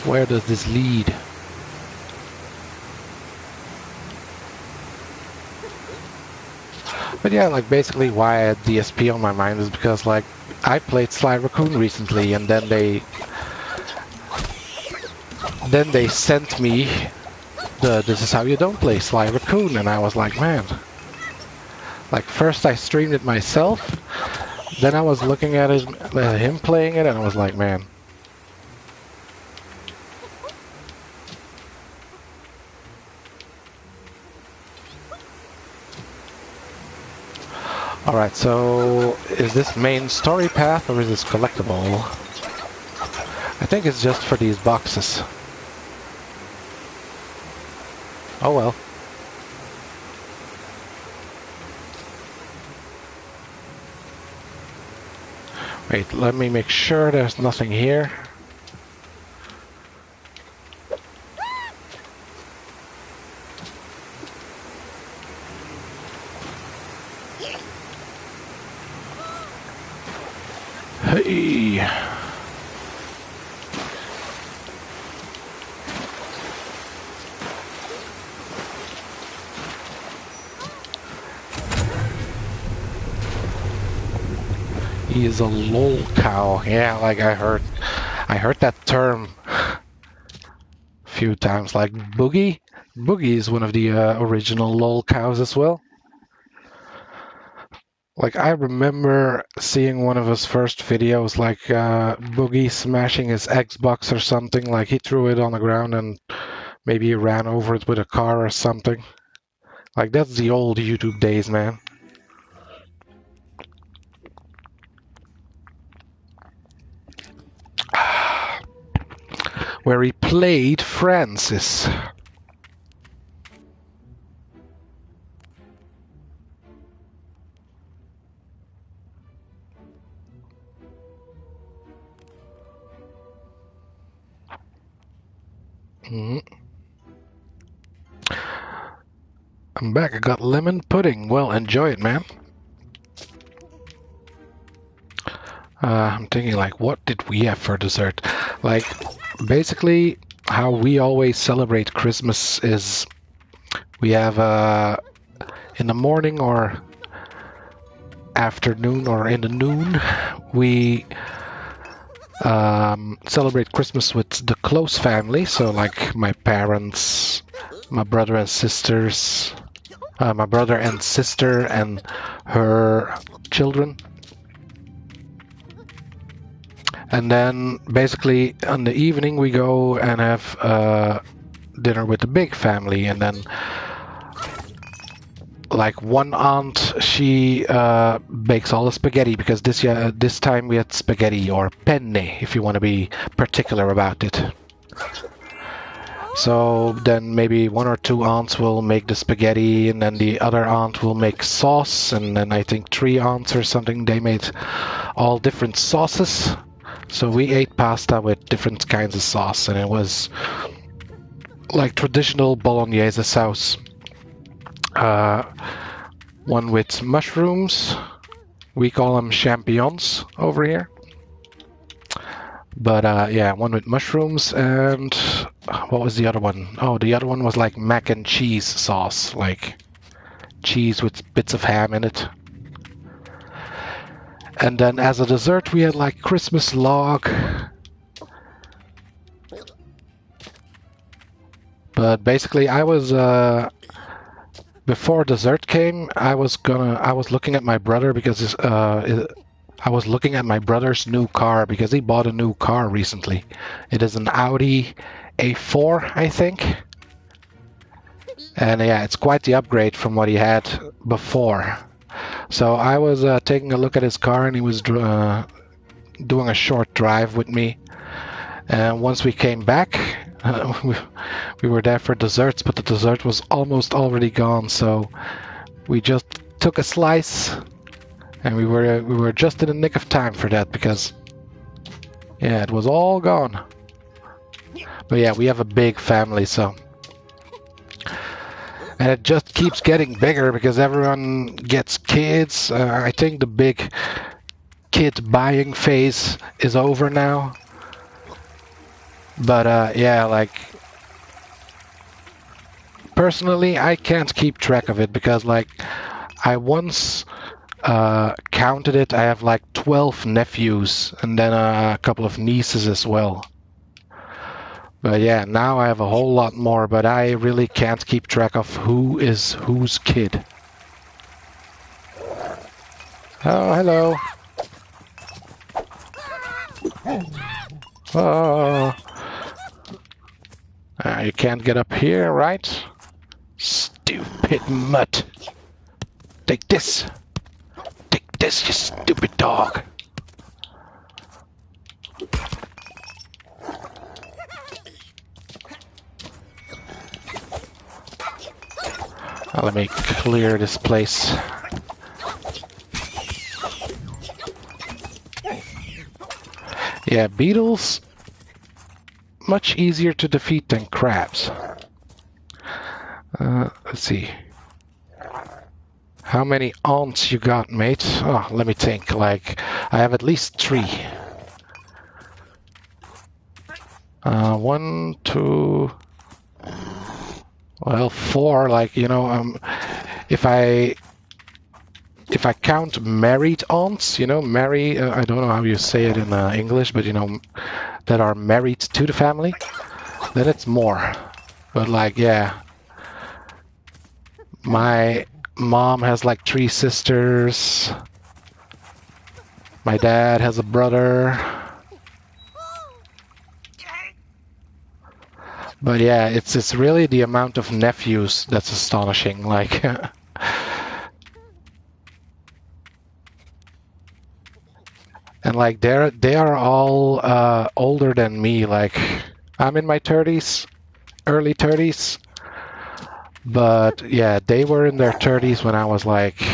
Where does this lead? But yeah, like basically why I had DSP on my mind is because like I played Sly Raccoon recently and then they sent me this is how you don't play Sly Raccoon, and I was like, man. Like first I streamed it myself, then I was looking at him playing it and I was like, man. Alright, so is this main story path or is this collectible? I think it's just for these boxes. Oh well. Wait, let me make sure there's nothing here. Hey! He is a lol cow. Yeah, like I heard. I heard that term a few times, like boogie. Boogie is one of the original lol cows as well. Like, I remember seeing one of his first videos, like Boogie smashing his Xbox or something. Like, he threw it on the ground and maybe he ran over it with a car or something. Like, that's the old YouTube days, man. Where he played Francis. I'm back. I got lemon pudding. Well, enjoy it, man. I'm thinking, like, what did we have for dessert? Like, basically, how we always celebrate Christmas is we have in the morning or afternoon or in the noon, we celebrate Christmas with the close family. So, like, my parents, my brother and sisters, my brother and sister and her children. And then basically in the evening we go and have dinner with the big family. And then like one aunt, she bakes all the spaghetti because this time we had spaghetti or penne if you want to be particular about it. So then maybe one or two aunts will make the spaghetti, and then the other aunt will make sauce, and then I think 3 aunts or something, they made all different sauces. So we ate pasta with different kinds of sauce, and it was like traditional bolognese sauce. One with mushrooms. We call them champignons over here. But yeah, one with mushrooms, and what was the other one? Oh, the other one was like mac and cheese sauce, like cheese with bits of ham in it. And then as a dessert, we had like Christmas log. But basically, I was before dessert came, I was looking at my brother because I was looking at my brother's new car because he bought a new car recently. It is an Audi A4, I think. And yeah, it's quite the upgrade from what he had before. So I was taking a look at his car, and he was doing a short drive with me. And once we came back, we were there for desserts, but the dessert was almost already gone. So we just took a slice, and we were just in the nick of time for that because yeah, it was all gone. But yeah, we have a big family, so. And it just keeps getting bigger because everyone gets kids. I think the big kid buying phase is over now. But yeah, like personally, I can't keep track of it because like I once counted it. I have like 12 nephews and then a couple of nieces as well. But yeah, now I have a whole lot more, but I really can't keep track of who is whose kid. Oh, hello. Oh. You can't get up here, right? Stupid mutt. Take this. Take this, you stupid dog. Let me clear this place. Yeah, beetles, much easier to defeat than crabs. Let's see. How many aunts you got, mate? Oh, let me think. Like, I have at least 3. 1, 2... Well, 4, like, you know, if I count married aunts, you know, I don't know how you say it in English, but, you know, that are married to the family, then it's more. But like, yeah, my mom has like 3 sisters. My dad has a brother. But yeah, it's really the amount of nephews that's astonishing. Like, and like they are all older than me. Like, I'm in my 30s, early 30s. But yeah, they were in their 30s when I was like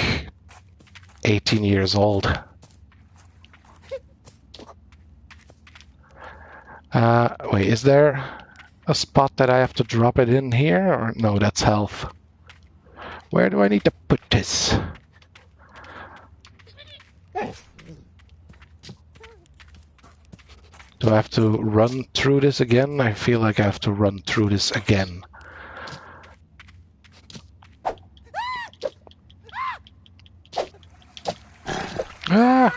18 years old. Wait, is there a spot that I have to drop it in here? Or no, that's health. Where do I need to put this? Do I have to run through this again? I feel like I have to run through this again. Ah!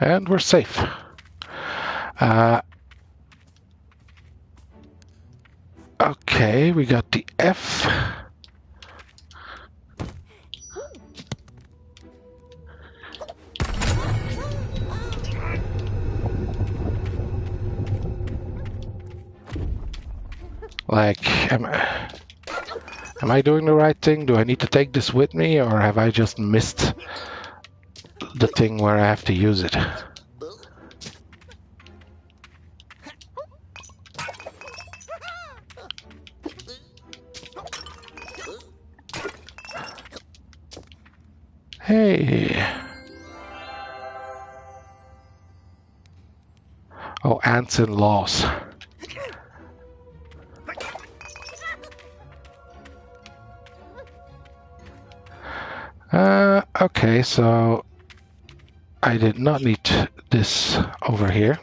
And we're safe. Okay, we got the F. Like, am I doing the right thing? Do I need to take this with me, or have I just missed the thing where I have to use it? Hey. Oh, ants and laws. Okay, so I did not need this over here.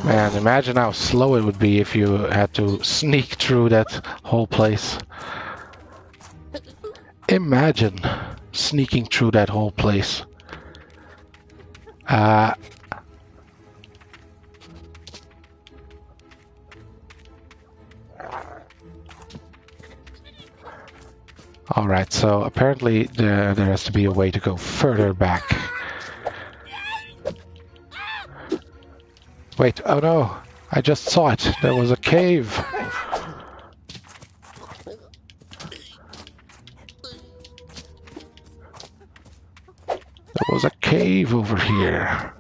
Man, imagine how slow it would be if you had to sneak through that whole place. Imagine sneaking through that whole place. Alright, so apparently there has to be a way to go further back. Wait, oh no, I just saw it. There was a cave. There was a cave over here.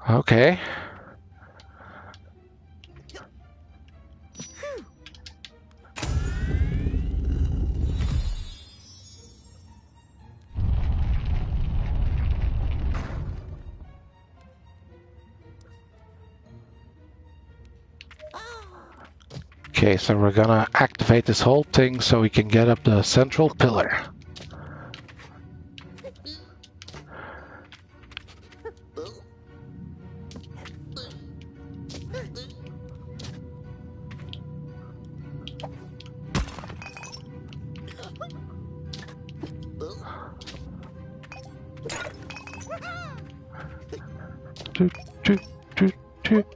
Okay. Okay, so we're gonna activate this whole thing so we can get up the central pillar. Toot, toot, toot, toot.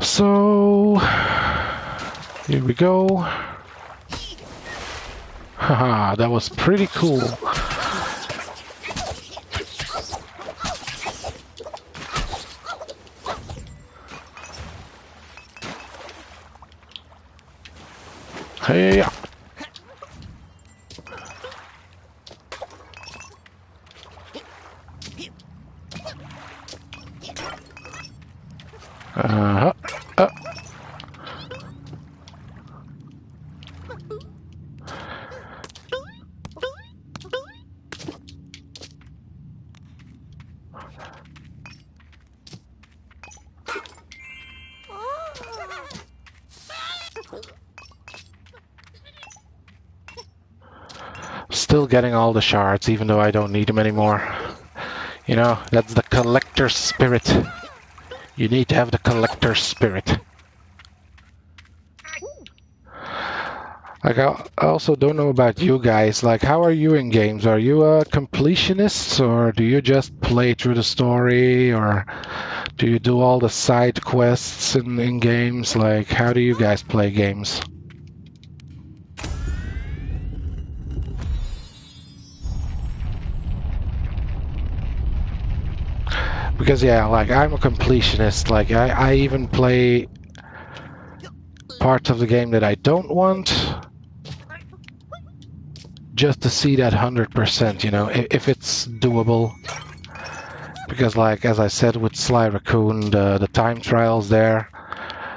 So, here we go. Haha, that was pretty cool. Hey, yeah. Still getting all the shards, even though I don't need them anymore. You know, that's the collector's spirit. You need to have the collector's spirit. Like, I also don't know about you guys. Like, how are you in games? Are you a completionist, or do you just play through the story, or do you do all the side quests in games? Like, how do you guys play games? Because, yeah, like, I'm a completionist. Like, I even play parts of the game that I don't want, just to see that 100%, you know, if it's doable. Because, like, as I said with Sly Raccoon, the time trials there,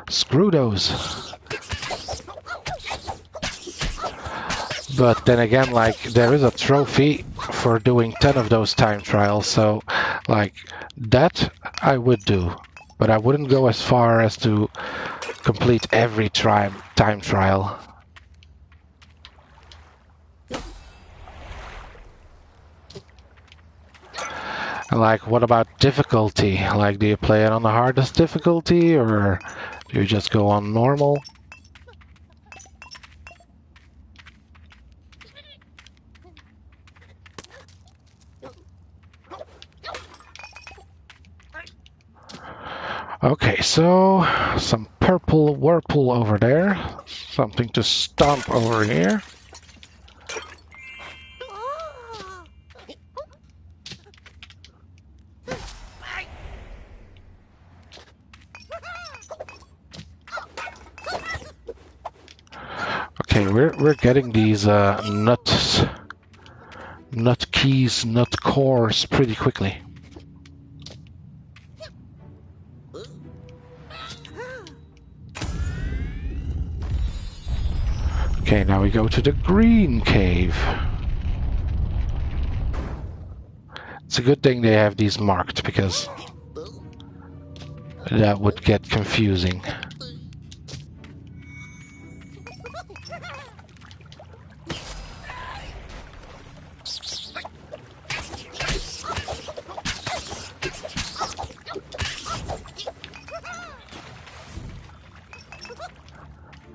screw those. But then again, like, there is a trophy for doing 10 of those time trials, so, like, that I would do. But I wouldn't go as far as to complete every time trial. Like, what about difficulty? Like, do you play it on the hardest difficulty, or do you just go on normal? Okay, so some purple whirlpool over there. Something to stomp over here. Okay, we're getting these nuts, nut keys, nut cores pretty quickly. Okay, now we go to the green cave. It's a good thing they have these marked, because that would get confusing.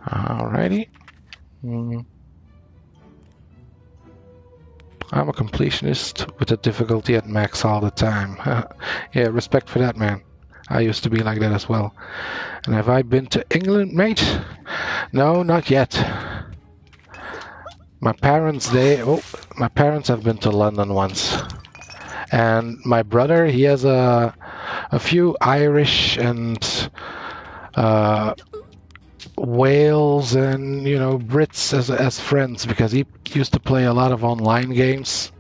Alrighty. I'm a completionist with the difficulty at max all the time. Yeah, respect for that, man. I used to be like that as well. And have I been to England, mate? No, not yet. My parents, my parents have been to London once. And my brother, he has a few Irish and Wales and, you know, Brits as friends, because he used to play a lot of online games,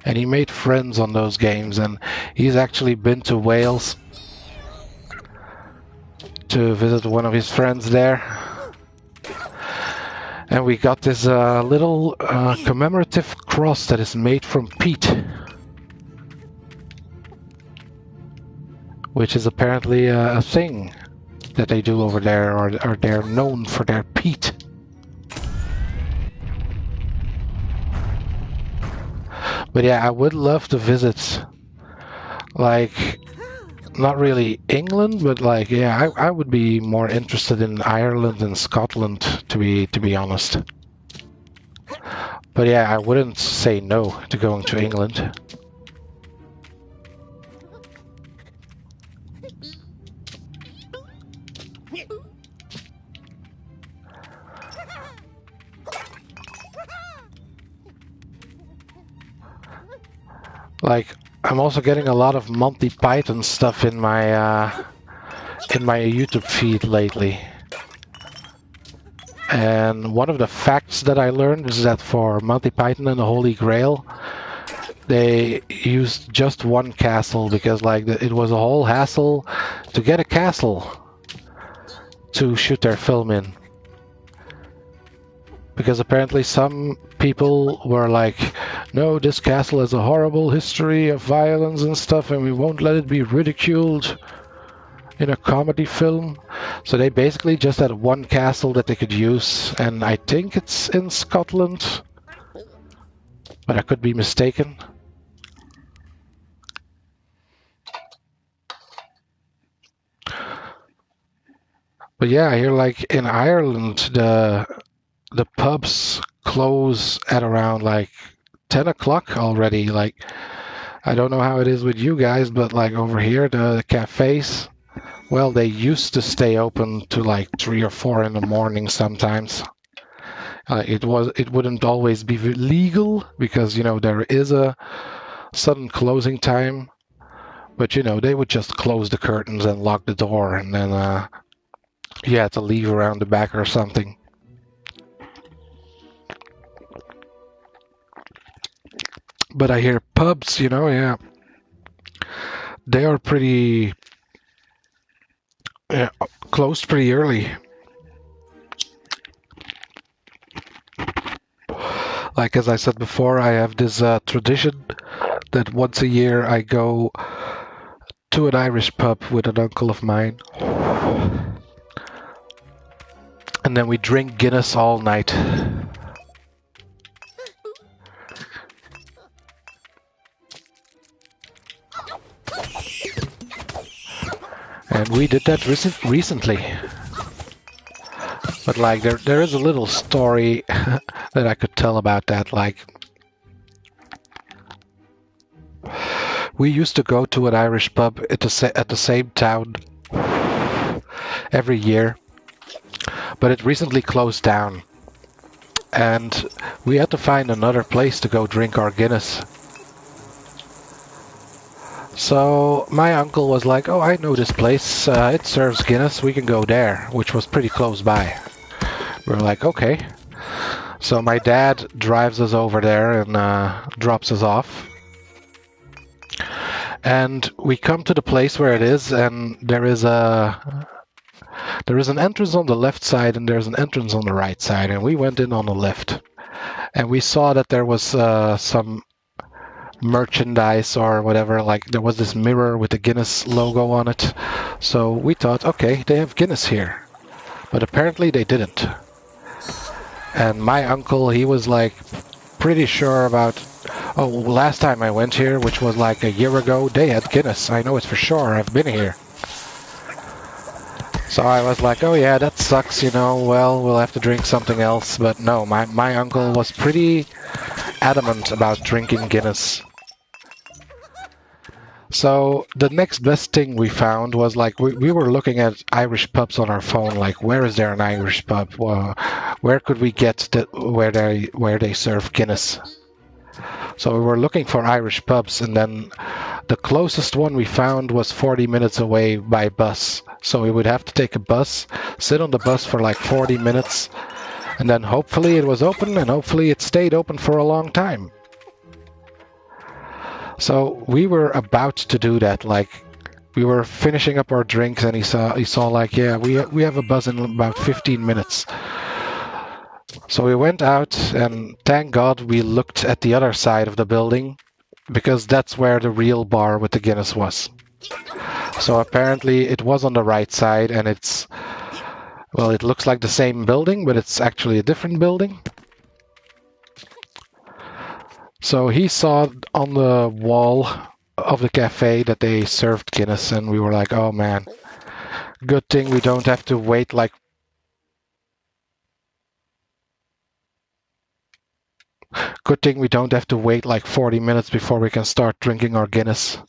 and he made friends on those games, and he's actually been to Wales to visit one of his friends there. And we got this little commemorative cross that is made from peat, which is apparently a thing that they do over there, or they're known for their peat. But yeah, I would love to visit, like, not really England, but like, yeah, I would be more interested in Ireland and Scotland, to be honest. But yeah, I wouldn't say no to going to England. Like, I'm also getting a lot of Monty Python stuff in my YouTube feed lately. And one of the facts that I learned is that for Monty Python and the Holy Grail, they used just one castle, because like it was a whole hassle to get a castle to shoot their film in. Because apparently some people were like, no, this castle has a horrible history of violence and stuff, and we won't let it be ridiculed. in a comedy film. So they basically just had one castle that they could use, and I think it's in Scotland, but I could be mistaken. But yeah, I hear like in Ireland the pubs close at around like 10 o'clock already. Like, I don't know how it is with you guys, but like over here, the cafes, well, they used to stay open to like 3 or 4 in the morning sometimes. It wouldn't always be legal because, you know, there is a sudden closing time, but you know, they would just close the curtains and lock the door, and then you had to leave around the back or something. But I hear pubs, you know, yeah, they are pretty closed pretty early. Like as I said before, I have this tradition that once a year I go to an Irish pub with an uncle of mine. And then we drink Guinness all night. And we did that recently. But like there is a little story that I could tell about that. Like, we used to go to an Irish pub at the same town every year, but it recently closed down, and we had to find another place to go drink our Guinness. So my uncle was like, "Oh, I know this place. It serves Guinness. We can go there," which was pretty close by. We were like, "Okay." So my dad drives us over there and drops us off. And we come to the place where it is, and there is an entrance on the left side and there's an entrance on the right side, and we went in on the left. And we saw that there was some merchandise or whatever, like there was this mirror with the Guinness logo on it. So we thought, okay, they have Guinness here. But apparently they didn't. And my uncle, he was like pretty sure about, oh, last time I went here, which was like a year ago, they had Guinness. I know it for sure. I've been here. So I was like, oh yeah, that sucks, you know, well, we'll have to drink something else. But no, my uncle was pretty adamant about drinking Guinness. So the next best thing we found was like we were looking at Irish pubs on our phone, like where is there an Irish pub? Where could we get where they serve Guinness? So we were looking for Irish pubs, and then the closest one we found was 40 minutes away by bus. So we would have to take a bus, sit on the bus for like 40 minutes, and then hopefully it was open, and hopefully it stayed open for a long time. So we were about to do that, like we were finishing up our drinks, and he saw like, yeah, we have a bus in about 15 minutes. So we went out, and thank God we looked at the other side of the building, because that's where the real bar with the Guinness was. So apparently it was on the right side, and it looks like the same building, but it's actually a different building. So he saw on the wall of the cafe that they served Guinness, and we were like, oh man, good thing we don't have to wait like Good thing we don't have to wait like 40 minutes before we can start drinking our Guinness.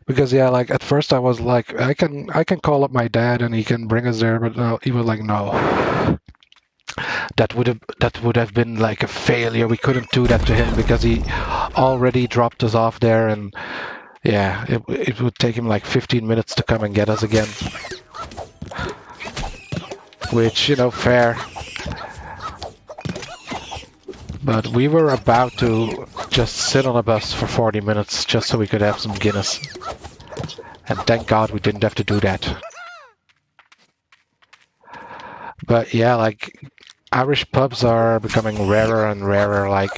Because yeah, like at first I was like, I can call up my dad and he can bring us there, but no, he was like, no. That would have been like a failure. We couldn't do that to him because he already dropped us off there, and yeah, it would take him like 15 minutes to come and get us again. Which, you know, fair. But we were about to just sit on a bus for 40 minutes just so we could have some Guinness. And thank God we didn't have to do that. But yeah, like, Irish pubs are becoming rarer and rarer, like...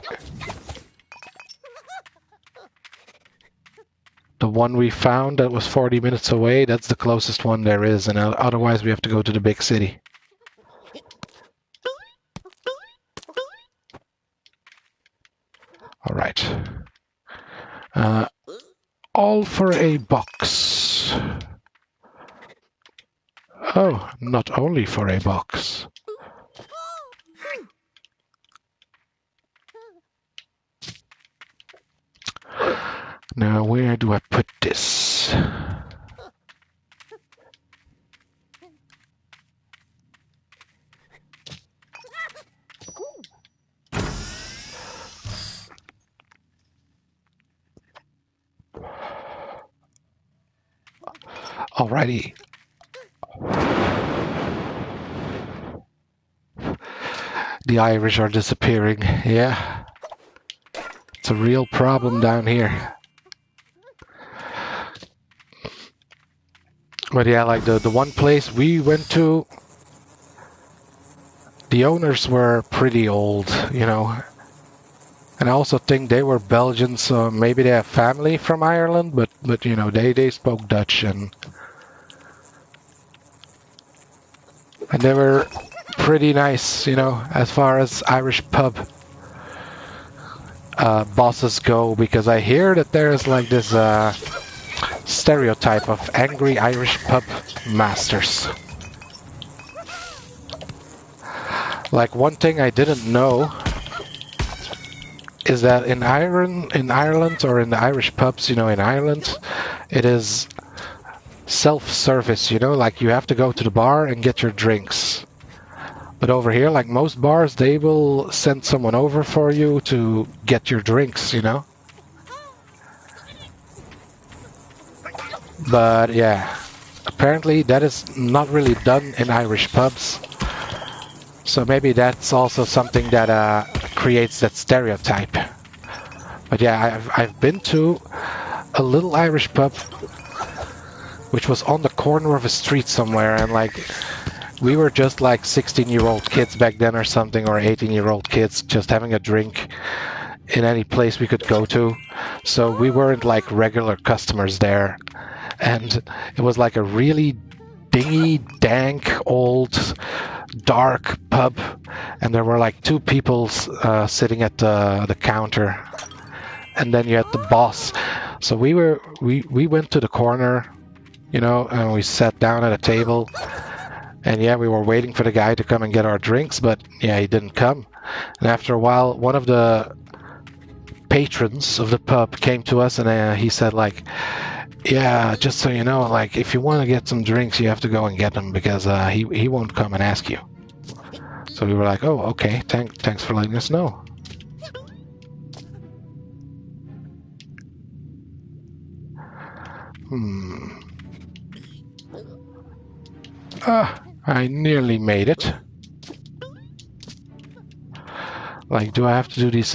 The one we found that was 40 minutes away, that's the closest one there is, and otherwise we have to go to the big city. All right. All for a box. Oh, not only for a box. Now, where do I put this? Alrighty. The Irish are disappearing. Yeah. It's a real problem down here. But yeah, like the one place we went to, the owners were pretty old, you know. And I also think they were Belgians, so maybe they have family from Ireland, but you know, they spoke Dutch and they were pretty nice, you know, as far as Irish pub bosses go, because I hear that there's like this stereotype of angry Irish pub masters. Like, one thing I didn't know is that in Ireland or in the Irish pubs, you know, in Ireland, it is self-service, you know, like you have to go to the bar and get your drinks. But over here, like most bars, they will send someone over for you to get your drinks, you know. But yeah, apparently that is not really done in Irish pubs. So maybe that's also something that creates that stereotype. But yeah, I've been to a little Irish pub which was on the corner of a street somewhere, and like we were just like 16-year-old kids back then or something, or 18-year-old kids just having a drink in any place we could go to. So we weren't like regular customers there. And it was like a really dingy, dank, old, dark pub, and there were like two people sitting at the counter, and then you had the boss. So we went to the corner, you know, and we sat down at a table, and yeah, we were waiting for the guy to come and get our drinks, but yeah, he didn't come. And after a while, one of the patrons of the pub came to us, and he said like, yeah, just so you know, like if you want to get some drinks, you have to go and get them, because he won't come and ask you. So we were like, oh, okay, thanks for letting us know. I nearly made it. Like, do I have to do these